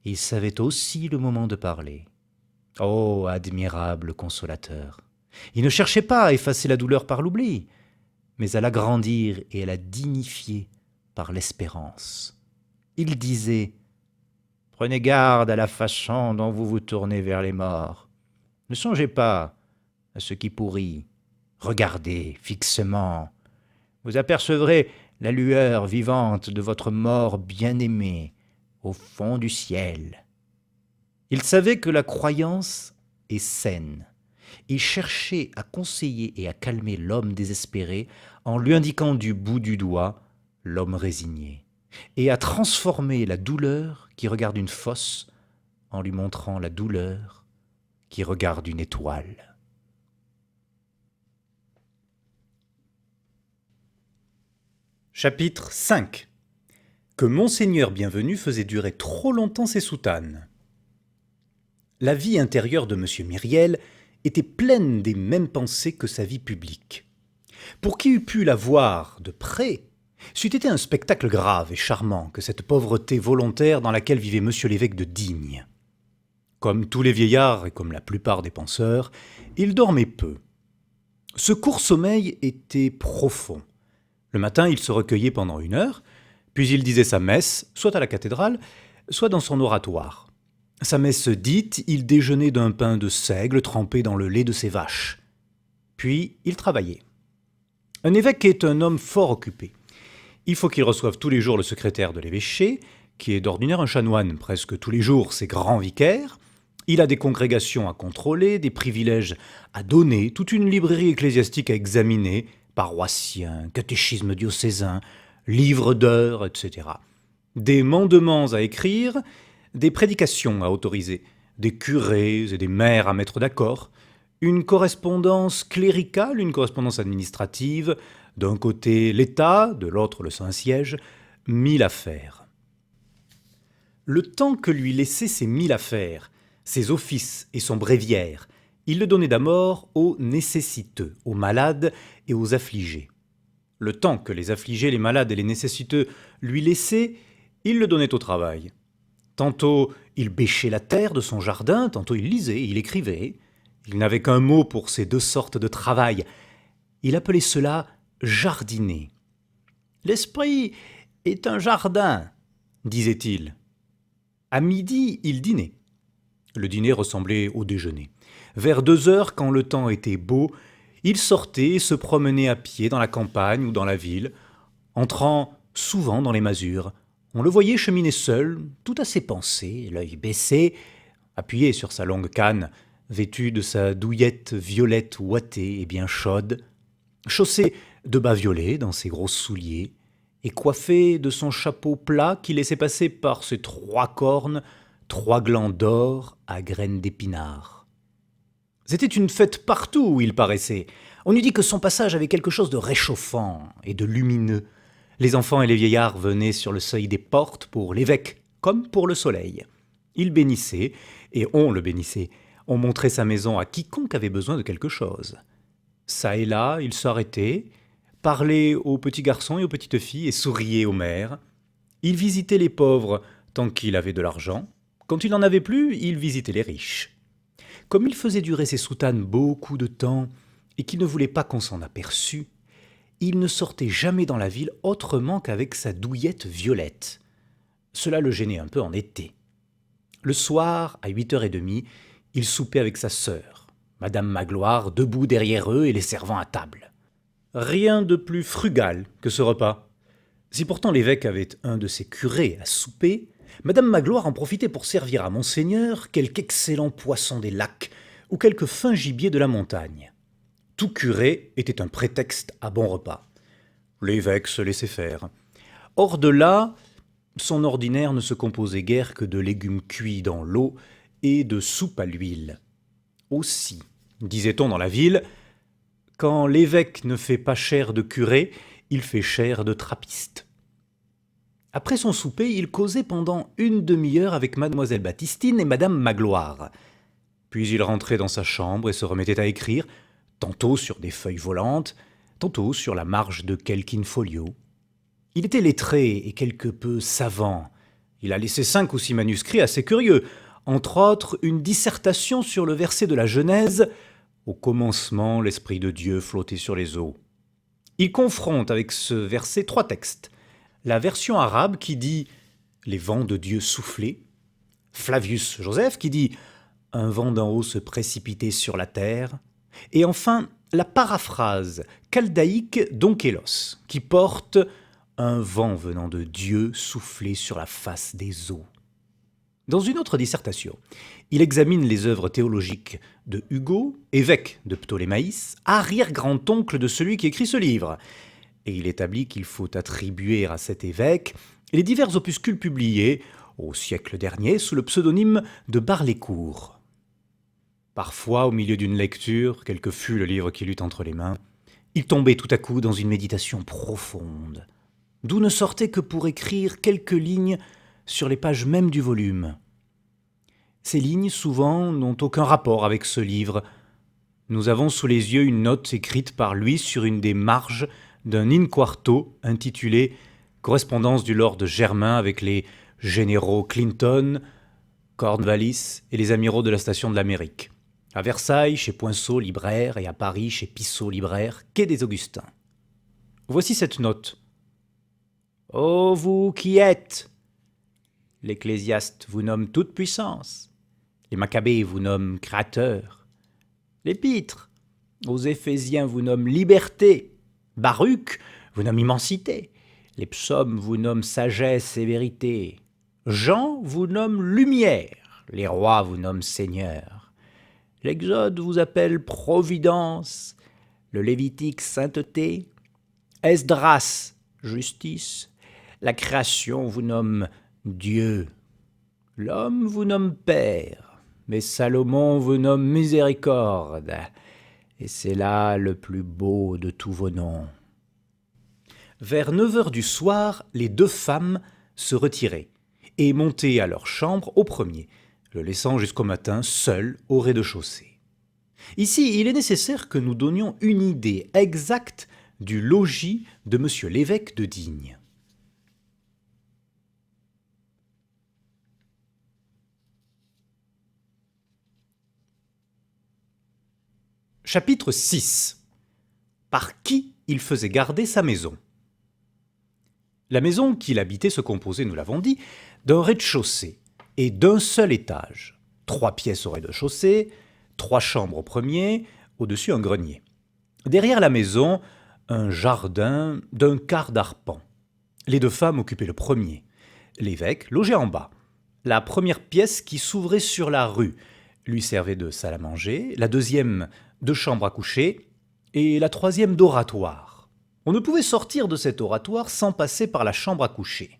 il savait aussi le moment de parler. Oh, admirable consolateur! Il ne cherchait pas à effacer la douleur par l'oubli, mais à l'agrandir et à la dignifier par l'espérance. Il disait « Prenez garde à la façon dont vous vous tournez vers les morts. Ne songez pas à ce qui pourrit. Regardez fixement. Vous apercevrez la lueur vivante de votre mort bien-aimé au fond du ciel. » Il savait que la croyance est saine. Il cherchait à conseiller et à calmer l'homme désespéré en lui indiquant du bout du doigt l'homme résigné, et à transformer la douleur qui regarde une fosse en lui montrant la douleur qui regarde une étoile. Chapitre 5. Que Monseigneur Bienvenu faisait durer trop longtemps ses soutanes. La vie intérieure de M. Myriel était pleine des mêmes pensées que sa vie publique. Pour qui eût pu la voir de près, c'eût été un spectacle grave et charmant que cette pauvreté volontaire dans laquelle vivait M. l'évêque de Digne. Comme tous les vieillards et comme la plupart des penseurs, il dormait peu. Ce court sommeil était profond. Le matin, il se recueillait pendant 1 heure, puis il disait sa messe, soit à la cathédrale, soit dans son oratoire. Sa messe dite, il déjeunait d'un pain de seigle trempé dans le lait de ses vaches. Puis il travaillait. Un évêque est un homme fort occupé. Il faut qu'il reçoive tous les jours le secrétaire de l'évêché, qui est d'ordinaire un chanoine, presque tous les jours ses grands vicaires. Il a des congrégations à contrôler, des privilèges à donner, toute une librairie ecclésiastique à examiner, paroissiens, catéchisme diocésain, livres d'heures, etc. Des mandements à écrire, des prédications à autoriser, des curés et des maires à mettre d'accord, une correspondance cléricale, une correspondance administrative, d'un côté l'État, de l'autre le Saint-Siège, 1000 affaires. Le temps que lui laissaient ces 1000 affaires, ses offices et son bréviaire, il le donnait d'abord aux nécessiteux, aux malades et aux affligés. Le temps que les affligés, les malades et les nécessiteux lui laissaient, il le donnait au travail. Tantôt il bêchait la terre de son jardin, tantôt il lisait, il écrivait. Il n'avait qu'un mot pour ces 2 sortes de travail. Il appelait cela jardiner. « L'esprit est un jardin », disait-il. À midi, il dînait. Le dîner ressemblait au déjeuner. Vers 2 heures, quand le temps était beau, il sortait et se promenait à pied dans la campagne ou dans la ville, entrant souvent dans les masures. On le voyait cheminer seul, tout à ses pensées, l'œil baissé, appuyé sur sa longue canne, vêtu de sa douillette violette ouatée et bien chaude, chaussé de bas violets dans ses gros souliers, et coiffé de son chapeau plat qui laissait passer par ses 3 cornes 3 glands d'or à graines d'épinards. C'était une fête partout où il paraissait. On eût dit que son passage avait quelque chose de réchauffant et de lumineux. Les enfants et les vieillards venaient sur le seuil des portes pour l'évêque, comme pour le soleil. Il bénissait, et on le bénissait. On montrait sa maison à quiconque avait besoin de quelque chose. Ça et là, il s'arrêtait, parlait aux petits garçons et aux petites filles et souriait aux mères. Il visitait les pauvres tant qu'il avait de l'argent. Quand il n'en avait plus, il visitait les riches. Comme il faisait durer ses soutanes beaucoup de temps et qu'il ne voulait pas qu'on s'en aperçût, il ne sortait jamais dans la ville autrement qu'avec sa douillette Violette. Cela le gênait un peu en été. Le soir, à 8h30, il soupait avec sa sœur, Madame Magloire, debout derrière eux et les servant à table. Rien de plus frugal que ce repas. Si pourtant l'évêque avait un de ses curés à souper, Madame Magloire en profitait pour servir à Monseigneur quelque excellent poisson des lacs ou quelque fin gibier de la montagne. Tout curé était un prétexte à bon repas. L'évêque se laissait faire. Hors de là, son ordinaire ne se composait guère que de légumes cuits dans l'eau et de soupe à l'huile. Aussi, disait-on dans la ville, quand l'évêque ne fait pas chair de curé, il fait chair de trappiste. Après son souper, il causait pendant une demi-heure avec mademoiselle Baptistine et madame Magloire. Puis il rentrait dans sa chambre et se remettait à écrire, tantôt sur des feuilles volantes, tantôt sur la marge de quelque in-folio. Il était lettré et quelque peu savant. Il a laissé 5 ou 6 manuscrits assez curieux, entre autres une dissertation sur le verset de la Genèse « Au commencement, l'Esprit de Dieu flottait sur les eaux ». Il confronte avec ce verset 3 textes. La version arabe qui dit « Les vents de Dieu soufflaient », Flavius Joseph qui dit « Un vent d'en haut se précipitait sur la terre », et enfin la paraphrase chaldéique d'Onkélos qui porte « Un vent venant de Dieu soufflait sur la face des eaux ». Dans une autre dissertation, il examine les œuvres théologiques de Hugo, évêque de Ptolémaïs, arrière-grand-oncle de celui qui écrit ce livre, et il établit qu'il faut attribuer à cet évêque les divers opuscules publiés au siècle dernier sous le pseudonyme de Bar-les-Cours. Parfois, au milieu d'une lecture, quel que fût le livre qu'il eut entre les mains, il tombait tout à coup dans une méditation profonde, d'où ne sortait que pour écrire quelques lignes sur les pages mêmes du volume. Ces lignes, souvent, n'ont aucun rapport avec ce livre. Nous avons sous les yeux une note écrite par lui sur une des marges d'un in-quarto intitulé « Correspondance du Lord Germain avec les généraux Clinton, Cornwallis et les amiraux de la station de l'Amérique. À Versailles, chez Poinceau, libraire, et à Paris, chez Pissot, libraire, quai des Augustins. » Voici cette note. « Ô vous qui êtes ! L'Ecclésiaste vous nomme toute puissance. Les Maccabées vous nomment créateur. L'Épître aux Éphésiens vous nomme liberté. Baruch vous nomme immensité. Les psaumes vous nomment sagesse et vérité. Jean vous nomme lumière. Les rois vous nomment seigneur. L'Exode vous appelle providence. Le Lévitique sainteté. Esdras justice. La création vous nomme Dieu. L'homme vous nomme père, mais Salomon vous nomme miséricorde, et c'est là le plus beau de tous vos noms. » Vers 9h du soir, les 2 femmes se retiraient et montaient à leur chambre au premier, le laissant jusqu'au matin seul au rez-de-chaussée. Ici, il est nécessaire que nous donnions une idée exacte du logis de monsieur l'évêque de Digne. Chapitre 6. Par qui il faisait garder sa maison. La maison qu'il habitait se composait, nous l'avons dit, d'un rez-de-chaussée et d'un seul étage. 3 pièces au rez-de-chaussée, 3 chambres au premier, au-dessus un grenier. Derrière la maison, un jardin d'un quart d'arpent. Les 2 femmes occupaient le premier. L'évêque logeait en bas. La première pièce qui s'ouvrait sur la rue lui servait de salle à manger, la deuxième de chambre à coucher et la troisième d'oratoire. On ne pouvait sortir de cet oratoire sans passer par la chambre à coucher,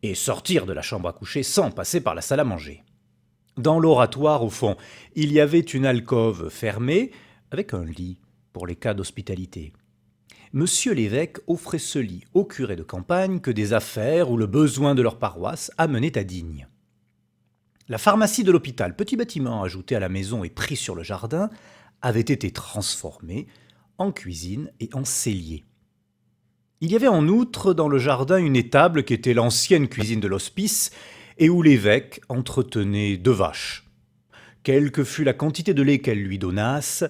et sortir de la chambre à coucher sans passer par la salle à manger. Dans l'oratoire, au fond, il y avait une alcôve fermée avec un lit pour les cas d'hospitalité. Monsieur l'évêque offrait ce lit aux curés de campagne que des affaires ou le besoin de leur paroisse amenaient à Digne. La pharmacie de l'hôpital, petit bâtiment ajouté à la maison et pris sur le jardin, avait été transformée en cuisine et en cellier. Il y avait en outre dans le jardin une étable qui était l'ancienne cuisine de l'hospice et où l'évêque entretenait 2 vaches, Quelle que fût la quantité de lait qu'elles lui donnassent,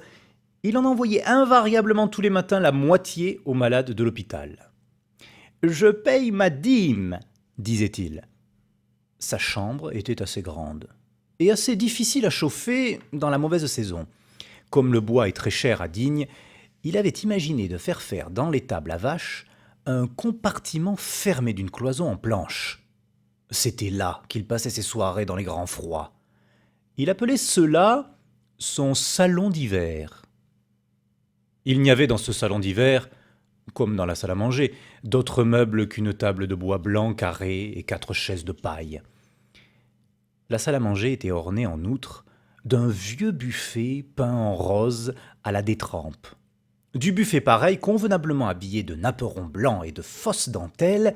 il en envoyait invariablement tous les matins la moitié aux malades de l'hôpital. « Je paye ma dîme », disait-il. Sa chambre était assez grande et assez difficile à chauffer dans la mauvaise saison. Comme le bois est très cher à Digne, il avait imaginé de faire dans l'étable à vaches un compartiment fermé d'une cloison en planche. C'était là qu'il passait ses soirées dans les grands froids. Il appelait cela son salon d'hiver. Il n'y avait dans ce salon d'hiver, comme dans la salle à manger, d'autres meubles qu'une table de bois blanc carré et 4 chaises de paille. La salle à manger était ornée en outre d'un vieux buffet peint en rose à la détrempe. Du buffet pareil, convenablement habillé de napperons blancs et de fausses dentelles,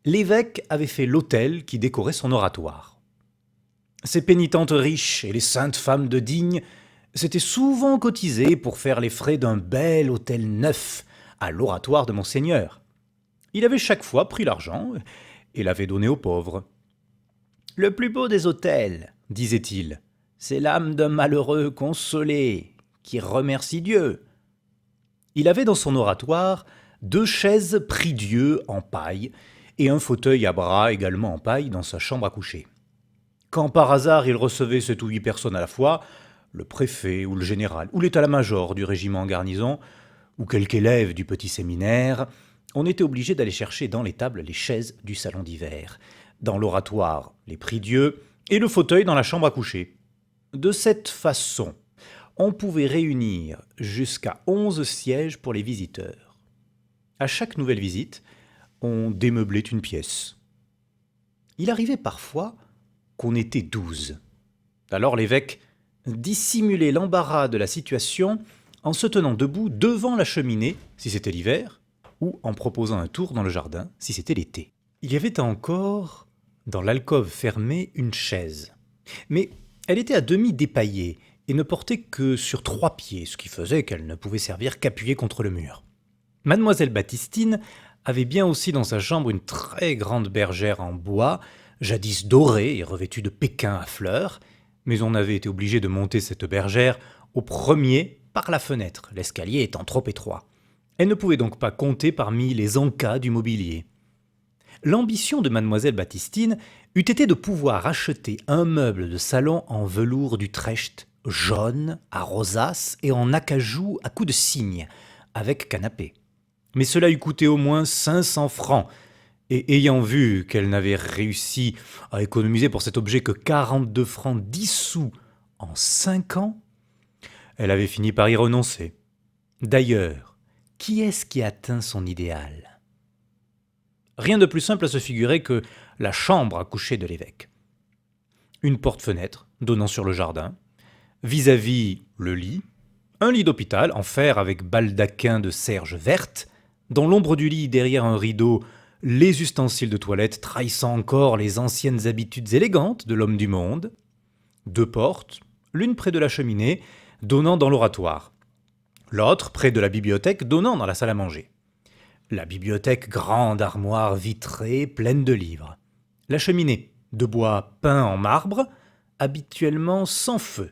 l'évêque avait fait l'autel qui décorait son oratoire. Ces pénitentes riches et les saintes femmes de Digne s'étaient souvent cotisées pour faire les frais d'un bel autel neuf à l'oratoire de Monseigneur. Il avait chaque fois pris l'argent et l'avait donné aux pauvres. « Le plus beau des autels, disait-il, c'est l'âme d'un malheureux consolé qui remercie Dieu. » Il avait dans son oratoire 2 chaises prie-dieu en paille et un fauteuil à bras également en paille dans sa chambre à coucher. Quand par hasard il recevait 7 ou 8 personnes à la fois, le préfet ou le général ou l'état-major du régiment en garnison, ou quelque élève du petit séminaire, on était obligé d'aller chercher dans l'étable les chaises du salon d'hiver, dans l'oratoire les prie-dieu et le fauteuil dans la chambre à coucher. De cette façon, on pouvait réunir jusqu'à 11 sièges pour les visiteurs. À chaque nouvelle visite, on démeublait une pièce. Il arrivait parfois qu'on était 12. Alors l'évêque dissimulait l'embarras de la situation en se tenant debout devant la cheminée, si c'était l'hiver, ou en proposant un tour dans le jardin, si c'était l'été. Il y avait encore, dans l'alcôve fermée, une chaise. Mais elle était à demi dépaillée et ne portait que sur 3 pieds, ce qui faisait qu'elle ne pouvait servir qu'appuyée contre le mur. Mademoiselle Baptistine avait bien aussi dans sa chambre une très grande bergère en bois, jadis dorée et revêtue de pékins à fleurs, mais on avait été obligé de monter cette bergère au premier par la fenêtre, l'escalier étant trop étroit. Elle ne pouvait donc pas compter parmi les encas du mobilier. L'ambition de mademoiselle Baptistine eût été de pouvoir acheter un meuble de salon en velours d'Utrecht, jaune, à rosaces et en acajou à coups de cygne, avec canapé. Mais cela eût coûté au moins 500 francs, et ayant vu qu'elle n'avait réussi à économiser pour cet objet que 42 francs 10 sous en 5 ans, elle avait fini par y renoncer. D'ailleurs, qui est-ce qui atteint son idéal ? Rien de plus simple à se figurer que la chambre à coucher de l'évêque. Une porte-fenêtre donnant sur le jardin, vis-à-vis le lit, un lit d'hôpital en fer avec baldaquin de serge verte, dans l'ombre du lit derrière un rideau, les ustensiles de toilette trahissant encore les anciennes habitudes élégantes de l'homme du monde, 2 portes, l'une près de la cheminée, donnant dans l'oratoire, l'autre près de la bibliothèque donnant dans la salle à manger. La bibliothèque, grande armoire vitrée, pleine de livres. La cheminée, de bois peint en marbre, habituellement sans feu.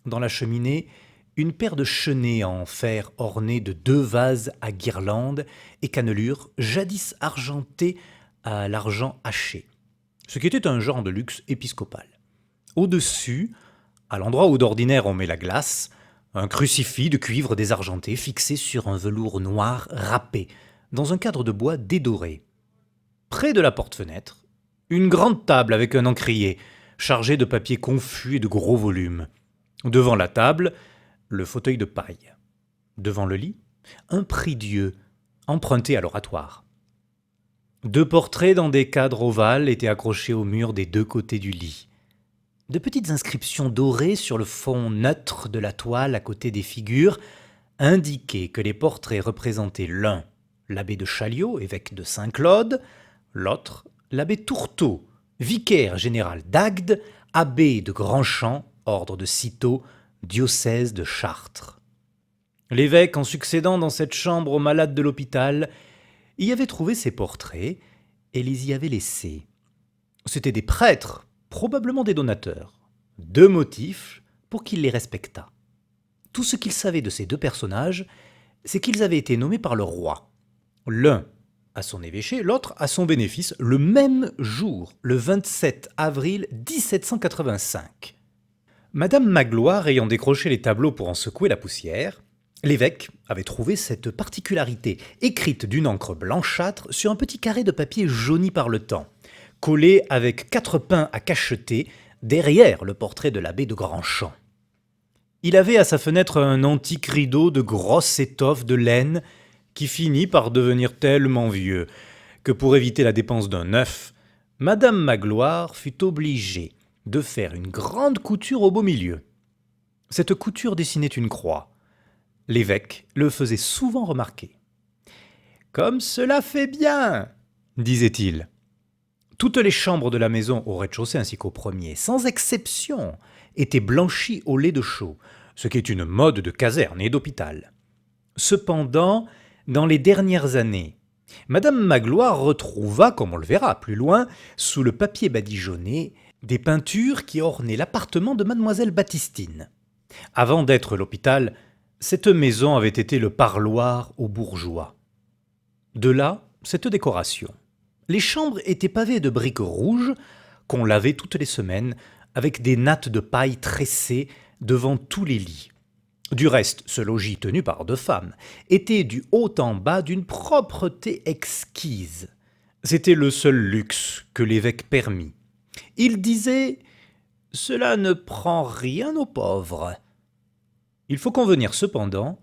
Dans la cheminée, une paire de chenets en fer ornés de 2 vases à guirlandes et cannelures, jadis argentés à l'argent haché, ce qui était un genre de luxe épiscopal. Au-dessus, à l'endroit où d'ordinaire on met la glace, un crucifix de cuivre désargenté fixé sur un velours noir râpé, dans un cadre de bois dédoré. Près de la porte-fenêtre, une grande table avec un encrier, chargée de papier confus et de gros volumes. Devant la table, le fauteuil de paille. Devant le lit, un prie-dieu, emprunté à l'oratoire. 2 portraits dans des cadres ovales étaient accrochés au mur des 2 côtés du lit. De petites inscriptions dorées sur le fond neutre de la toile à côté des figures indiquaient que les portraits représentaient l'un, l'abbé de Chaliot, évêque de Saint-Claude, l'autre, l'abbé Tourteau, vicaire général d'Agde, abbé de Grandchamp, ordre de Cîteaux, diocèse de Chartres. L'évêque, en succédant dans cette chambre aux malades de l'hôpital, y avait trouvé ces portraits et les y avait laissés. C'étaient des prêtres, probablement des donateurs. 2 motifs pour qu'il les respectât. Tout ce qu'il savait de ces deux personnages, c'est qu'ils avaient été nommés par le roi. L'un à son évêché, l'autre à son bénéfice, le même jour, le 27 avril 1785. Madame Magloire ayant décroché les tableaux pour en secouer la poussière, l'évêque avait trouvé cette particularité, écrite d'une encre blanchâtre sur un petit carré de papier jauni par le temps, collé avec 4 pins à cacheter derrière le portrait de l'abbé de Grandchamp. Il avait à sa fenêtre un antique rideau de grosse étoffe de laine qui finit par devenir tellement vieux que pour éviter la dépense d'un neuf, Madame Magloire fut obligée de faire une grande couture au beau milieu. Cette couture dessinait une croix. L'évêque le faisait souvent remarquer. « Comme cela fait bien !» disait-il. Toutes les chambres de la maison au rez-de-chaussée ainsi qu'au premier, sans exception, étaient blanchies au lait de chaux, ce qui est une mode de caserne et d'hôpital. Cependant, dans les dernières années, Madame Magloire retrouva, comme on le verra plus loin, sous le papier badigeonné, des peintures qui ornaient l'appartement de Mademoiselle Baptistine. Avant d'être l'hôpital, cette maison avait été le parloir aux bourgeois. De là, cette décoration. Les chambres étaient pavées de briques rouges qu'on lavait toutes les semaines avec des nattes de paille tressées devant tous les lits. Du reste, ce logis tenu par 2 femmes était du haut en bas d'une propreté exquise. C'était le seul luxe que l'évêque permit. Il disait « Cela ne prend rien aux pauvres ». Il faut convenir cependant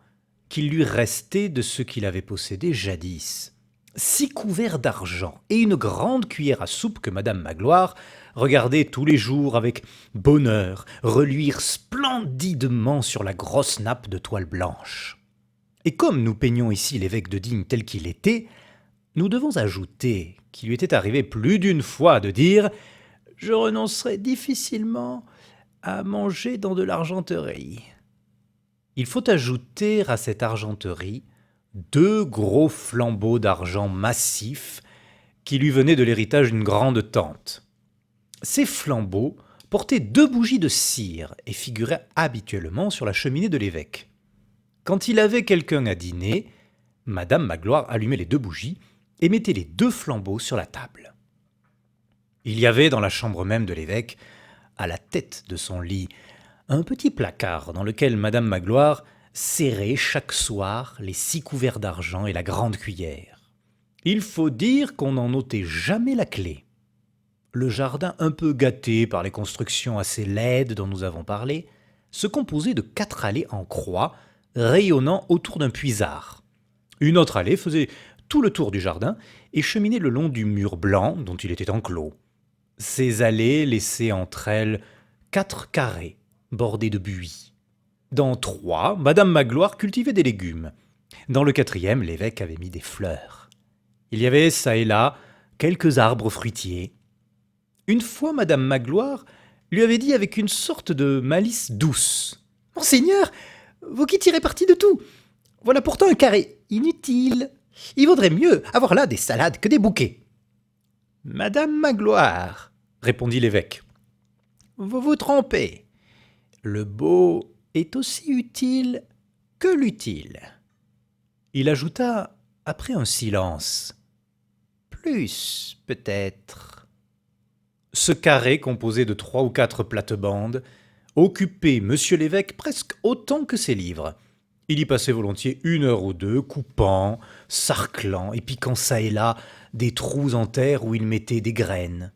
qu'il lui restait de ce qu'il avait possédé jadis. 6 couverts d'argent et une grande cuillère à soupe que Madame Magloire regardait tous les jours avec bonheur reluire splendidement sur la grosse nappe de toile blanche. Et comme nous peignons ici l'évêque de Digne tel qu'il était, nous devons ajouter qu'il lui était arrivé plus d'une fois de dire « Je renoncerai difficilement à manger dans de l'argenterie ». Il faut ajouter à cette argenterie 2 gros flambeaux d'argent massifs qui lui venaient de l'héritage d'une grande tante. Ces flambeaux portaient 2 bougies de cire et figuraient habituellement sur la cheminée de l'évêque. Quand il avait quelqu'un à dîner, Madame Magloire allumait les 2 bougies et mettait les 2 flambeaux sur la table. Il y avait dans la chambre même de l'évêque, à la tête de son lit, un petit placard dans lequel Madame Magloire serrait chaque soir les 6 couverts d'argent et la grande cuillère. Il faut dire qu'on n'en ôtait jamais la clé. Le jardin, un peu gâté par les constructions assez laides dont nous avons parlé, se composait de 4 allées en croix rayonnant autour d'un puisard. Une autre allée faisait tout le tour du jardin et cheminait le long du mur blanc dont il était enclos. Ces allées laissaient entre elles 4 carrés bordés de buis. Dans 3, Madame Magloire cultivait des légumes. Dans le 4e, l'évêque avait mis des fleurs. Il y avait çà et là quelques arbres fruitiers. Une fois, Madame Magloire lui avait dit avec une sorte de malice douce « Monseigneur, vous qui tirez parti de tout, voilà pourtant un carré inutile. Il vaudrait mieux avoir là des salades que des bouquets. »« Madame Magloire, répondit l'évêque, vous vous trompez. Le beau est aussi utile que l'utile. » Il ajouta, après un silence, « Plus, peut-être. » Ce carré, composé de 3 ou 4 plates-bandes, occupait monsieur l'évêque presque autant que ses livres. Il y passait volontiers 1 heure ou 2, coupant, sarclant et piquant çà et là des trous en terre où il mettait des graines.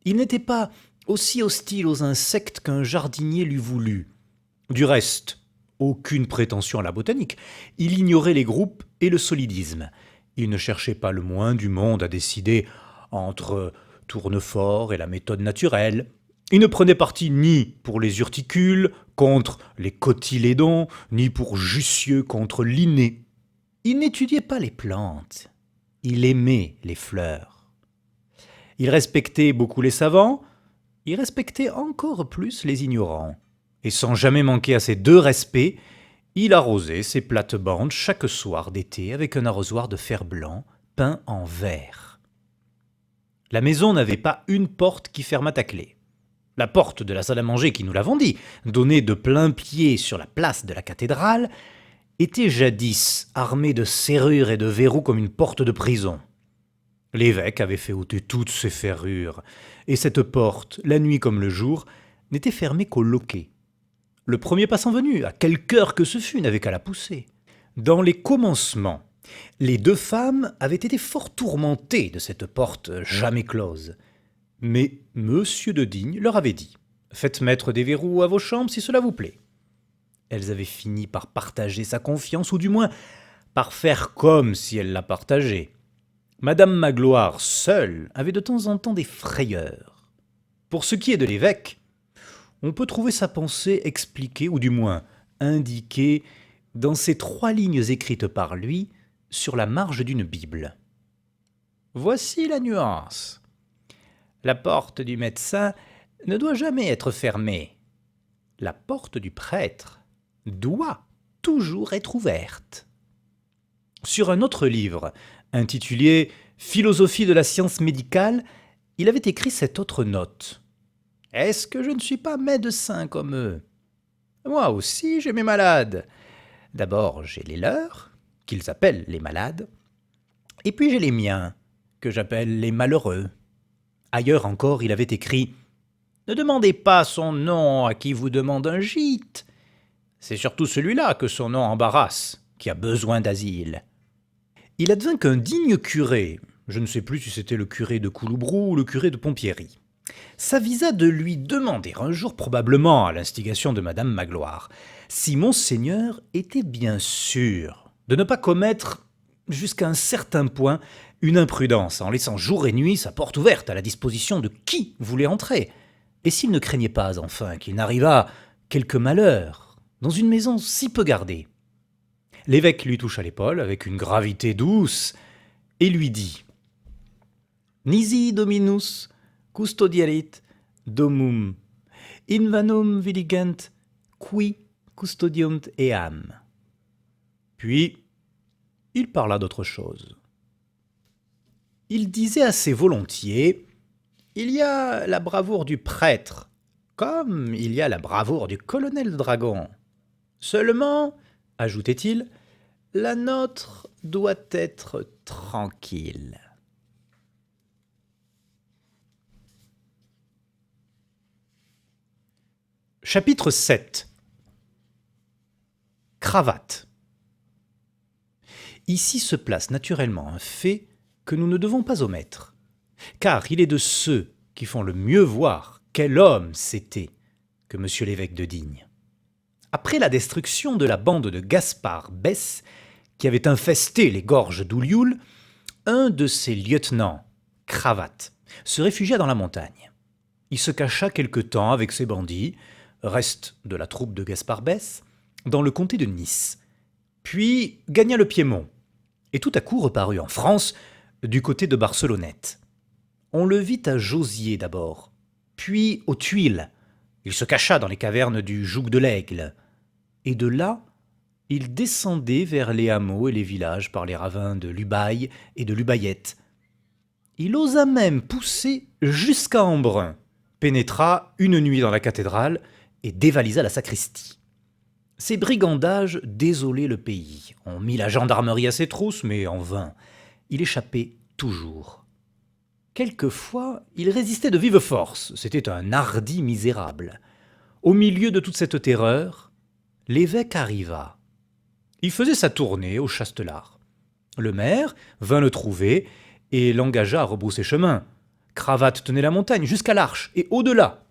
Il n'était pas aussi hostile aux insectes qu'un jardinier l'eût voulu. Du reste, aucune prétention à la botanique. Il ignorait les groupes et le solidisme. Il ne cherchait pas le moins du monde à décider entre Tournefort et la méthode naturelle. Il ne prenait parti ni pour les urticules contre les cotylédons, ni pour Jussieu contre Linné. Il n'étudiait pas les plantes. Il aimait les fleurs. Il respectait beaucoup les savants. Il respectait encore plus les ignorants. Et sans jamais manquer à ces 2 respects, il arrosait ses plates-bandes chaque soir d'été avec un arrosoir de fer-blanc peint en vert. La maison n'avait pas une porte qui fermât à clé. La porte de la salle à manger qui, nous l'avons dit, donnait de plein pied sur la place de la cathédrale, était jadis armée de serrures et de verrous comme une porte de prison. L'évêque avait fait ôter toutes ces ferrures, et cette porte, la nuit comme le jour, n'était fermée qu'au loquet. Le premier passant venu, à quelque heure que ce fût, n'avait qu'à la pousser. Dans les commencements, les deux femmes avaient été fort tourmentées de cette porte jamais close. Mais Monsieur de Digne leur avait dit « Faites mettre des verrous à vos chambres si cela vous plaît ». Elles avaient fini par partager sa confiance, ou du moins par faire comme si elles la partageaient. Madame Magloire seule avait de temps en temps des frayeurs. Pour ce qui est de l'évêque, on peut trouver sa pensée expliquée, ou du moins indiquée, dans ces 3 lignes écrites par lui sur la marge d'une Bible. Voici la nuance. La porte du médecin ne doit jamais être fermée. La porte du prêtre doit toujours être ouverte. Sur un autre livre, intitulé « Philosophie de la science médicale », il avait écrit cette autre note. « Est-ce que je ne suis pas médecin comme eux ? Moi aussi j'ai mes malades. D'abord j'ai les leurs, qu'ils appellent les malades, et puis j'ai les miens, que j'appelle les malheureux. » Ailleurs encore, il avait écrit « Ne demandez pas son nom à qui vous demande un gîte. C'est surtout celui-là que son nom embarrasse, qui a besoin d'asile. » Il advint qu'un digne curé, je ne sais plus si c'était le curé de Couloubrou ou le curé de Pompierry, s'avisa de lui demander un jour, probablement à l'instigation de Madame Magloire, si Monseigneur était bien sûr de ne pas commettre, jusqu'à un certain point, une imprudence en laissant jour et nuit sa porte ouverte à la disposition de qui voulait entrer, et s'il ne craignait pas enfin qu'il n'arrivât quelque malheur dans une maison si peu gardée. L'évêque lui toucha l'épaule avec une gravité douce et lui dit « Nisi dominus custodiarit domum, invanum vidigent qui custodiunt eam. » Puis, il parla d'autre chose. Il disait assez volontiers « Il y a la bravoure du prêtre, comme il y a la bravoure du colonel de dragons. Seulement, ajoutait-il, la nôtre doit être tranquille. » Chapitre 7. Cravate. Ici se place naturellement un fait que nous ne devons pas omettre, car il est de ceux qui font le mieux voir quel homme c'était que monsieur l'évêque de Digne. Après la destruction de la bande de Gaspard Bès, qui avait infesté les gorges d'Oulioul, un de ses lieutenants, Cravate, se réfugia dans la montagne. Il se cacha quelque temps avec ses bandits, reste de la troupe de Gaspard Bès, dans le comté de Nice, puis gagna le Piémont, et tout à coup reparut en France, du côté de Barcelonnette. On le vit à Jauziers d'abord, puis aux Tuiles. Il se cacha dans les cavernes du Joug de l'Aigle, et de là, il descendait vers les hameaux et les villages par les ravins de l'Ubaye et de l'Ubayette. Il osa même pousser jusqu'à Embrun, pénétra une nuit dans la cathédrale et dévalisa la sacristie. Ces brigandages désolaient le pays. On mit la gendarmerie à ses trousses, mais en vain. Il échappait toujours. Quelquefois, il résistait de vive force. C'était un hardi misérable. Au milieu de toute cette terreur, l'évêque arriva. Il faisait sa tournée au Chastelar. Le maire vint le trouver et l'engagea à rebrousser chemin. Cravate tenait la montagne jusqu'à l'Arche et au-delà.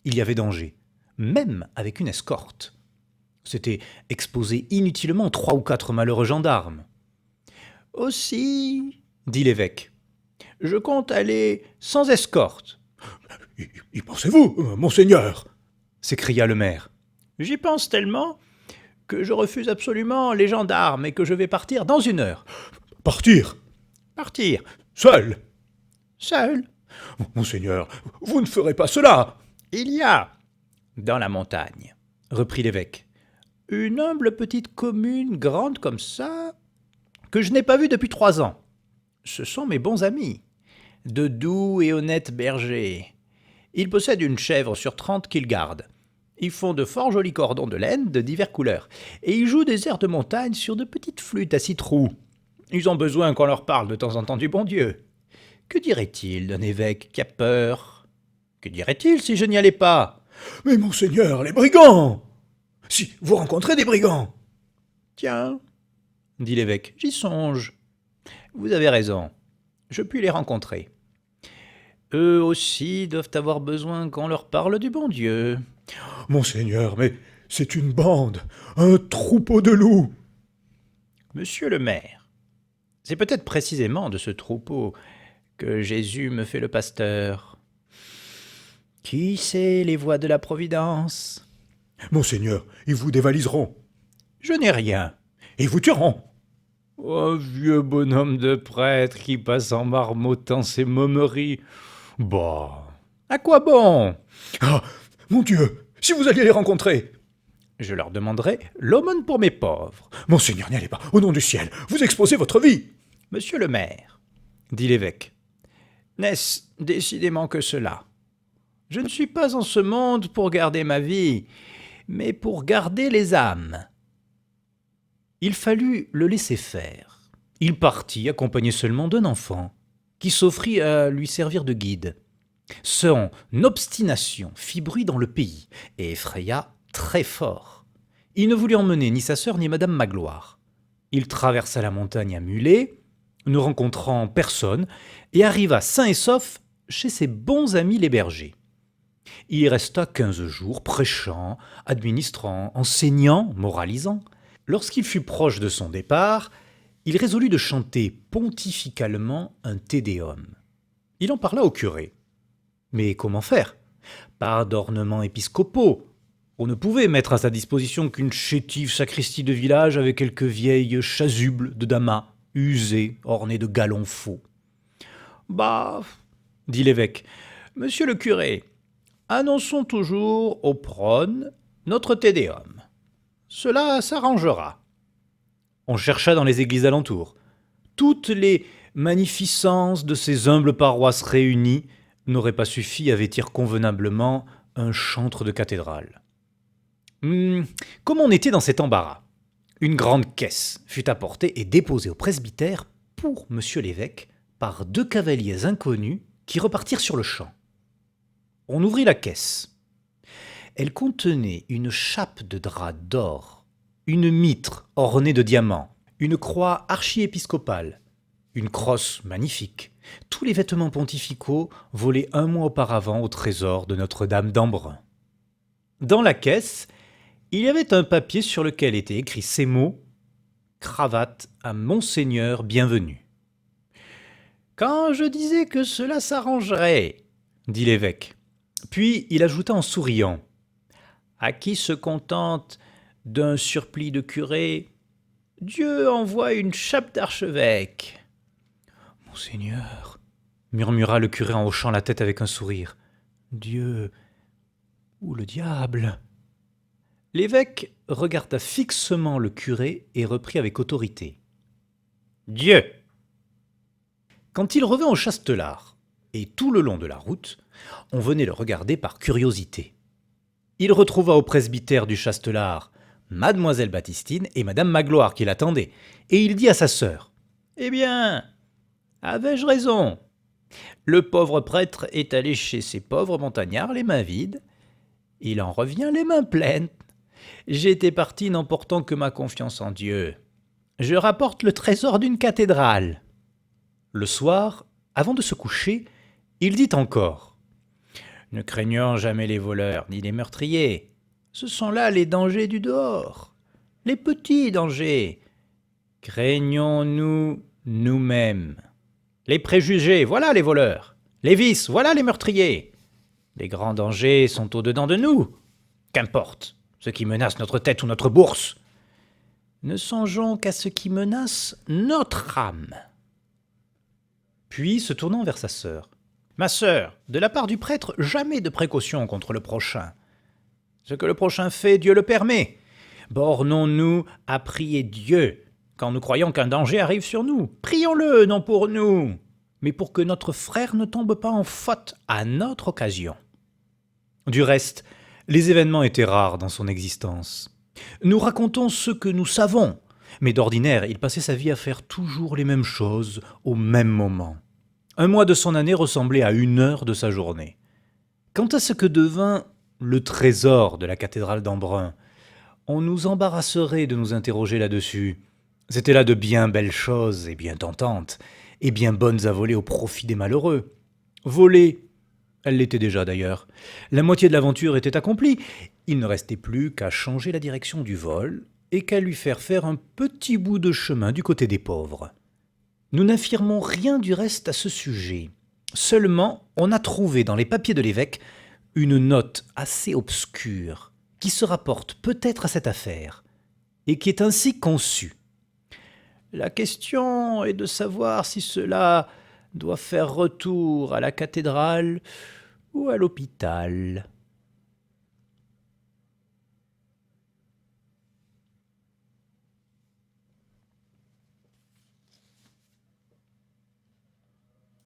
Il y avait danger, même avec une escorte. C'était exposer inutilement 3 ou 4 malheureux gendarmes. « Aussi, dit l'évêque, je compte aller sans escorte. »« Y pensez-vous, monseigneur ?» s'écria le maire. « J'y pense tellement que je refuse absolument les gendarmes et que je vais partir dans 1 heure. »« Partir ?»« Partir. »« Seul ?»« Seul. »« Monseigneur, vous ne ferez pas cela. »« Il y a, dans la montagne, reprit l'évêque, une humble petite commune grande comme ça, que je n'ai pas vue depuis 3 ans. Ce sont mes bons amis, de doux et honnêtes bergers. Il possède une chèvre sur 30 qu'il garde. Ils font de fort jolis cordons de laine de diverses couleurs, et ils jouent des airs de montagne sur de petites flûtes à 6 trous. Ils ont besoin qu'on leur parle de temps en temps du bon Dieu. Que dirait-il d'un évêque qui a peur? Que dirait-il si je n'y allais pas? Mais monseigneur, les brigands! Si vous rencontrez des brigands! Tiens, dit l'évêque, j'y songe. Vous avez raison, je puis les rencontrer. Eux aussi doivent avoir besoin qu'on leur parle du bon Dieu. Monseigneur, mais c'est une bande, un troupeau de loups. Monsieur le maire, c'est peut-être précisément de ce troupeau que Jésus me fait le pasteur. Qui sait les voies de la providence? Monseigneur, ils vous dévaliseront. Je n'ai rien. Ils vous tueront. Oh, vieux bonhomme de prêtre qui passe en marmottant ses momeries. Bah, à quoi bon? Ah, mon Dieu, si vous alliez les rencontrer! Je leur demanderai l'aumône pour mes pauvres. Monseigneur, n'y allez pas, au nom du ciel, vous exposez votre vie. Monsieur le maire, dit l'évêque, n'est-ce décidément que cela? Je ne suis pas en ce monde pour garder ma vie, mais pour garder les âmes. Il fallut le laisser faire. Il partit accompagné seulement d'un enfant, qui s'offrit à lui servir de guide. Son obstination fit bruit dans le pays et effraya très fort. Il ne voulut emmener ni sa sœur ni madame Magloire. Il traversa la montagne à mulet, ne rencontrant personne, et arriva sain et sauf chez ses bons amis les bergers. Il y resta 15 jours, prêchant, administrant, enseignant, moralisant. Lorsqu'il fut proche de son départ, il résolut de chanter pontificalement un Te Deum. Il en parla au curé. Mais comment faire? Pas d'ornements épiscopaux. On ne pouvait mettre à sa disposition qu'une chétive sacristie de village avec quelques vieilles chasubles de damas, usées, ornées de galons faux. « Bah, dit l'évêque, monsieur le curé, annonçons toujours au prône notre Te Deum. Cela s'arrangera. » On chercha dans les églises alentours. Toutes les magnificences de ces humbles paroisses réunies n'auraient pas suffi à vêtir convenablement un chantre de cathédrale. Comme on était dans cet embarras, une grande caisse fut apportée et déposée au presbytère pour monsieur l'évêque par 2 cavaliers inconnus qui repartirent sur le champ. On ouvrit la caisse. Elle contenait une chape de drap d'or, une mitre ornée de diamants, une croix archiépiscopale, une crosse magnifique, tous les vêtements pontificaux volés 1 mois auparavant au trésor de Notre-Dame d'Embrun. Dans la caisse, il y avait un papier sur lequel étaient écrits ces mots « Cravate à Monseigneur bienvenu ». « Quand je disais que cela s'arrangerait, dit l'évêque. Puis il ajouta en souriant « À qui se contente d'un surplis de curé, Dieu envoie une chape d'archevêque. » « Monseigneur, murmura le curé en hochant la tête avec un sourire, Dieu ou le diable. L'évêque regarda fixement le curé et reprit avec autorité. Dieu. Quand il revint au Chastelar, et tout le long de la route, on venait le regarder par curiosité. Il retrouva au presbytère du Chastelar Mademoiselle Baptistine et Madame Magloire qui l'attendaient, et il dit à sa sœur « Eh bien, avais-je raison? Le pauvre prêtre est allé chez ces pauvres montagnards les mains vides. Il en revient les mains pleines. J'étais parti n'emportant que ma confiance en Dieu. Je rapporte le trésor d'une cathédrale. » Le soir, avant de se coucher, il dit encore « Ne craignons jamais les voleurs ni les meurtriers. Ce sont là les dangers du dehors, les petits dangers. Craignons-nous nous-mêmes. Les préjugés, voilà les voleurs. Les vices, voilà les meurtriers. Les grands dangers sont au-dedans de nous. Qu'importe, ce qui menace notre tête ou notre bourse. Ne songeons qu'à ce qui menace notre âme. » Puis, se tournant vers sa sœur. « Ma sœur, de la part du prêtre, jamais de précaution contre le prochain. Ce que le prochain fait, Dieu le permet. Bornons-nous à prier Dieu quand nous croyons qu'un danger arrive sur nous. Prions-le, non pour nous, mais pour que notre frère ne tombe pas en faute à notre occasion. » Du reste, les événements étaient rares dans son existence. Nous racontons ce que nous savons, mais d'ordinaire, il passait sa vie à faire toujours les mêmes choses au même moment. Un mois de son année ressemblait à 1 heure de sa journée. Quant à ce que devint le trésor de la cathédrale d'Embrun, on nous embarrasserait de nous interroger là-dessus. C'étaient là de bien belles choses et bien tentantes, et bien bonnes à voler au profit des malheureux. Voler, elle l'était déjà d'ailleurs. La moitié de l'aventure était accomplie. Il ne restait plus qu'à changer la direction du vol et qu'à lui faire un petit bout de chemin du côté des pauvres. Nous n'affirmons rien du reste à ce sujet. Seulement, on a trouvé dans les papiers de l'évêque une note assez obscure qui se rapporte peut-être à cette affaire et qui est ainsi conçue. La question est de savoir si cela doit faire retour à la cathédrale ou à l'hôpital.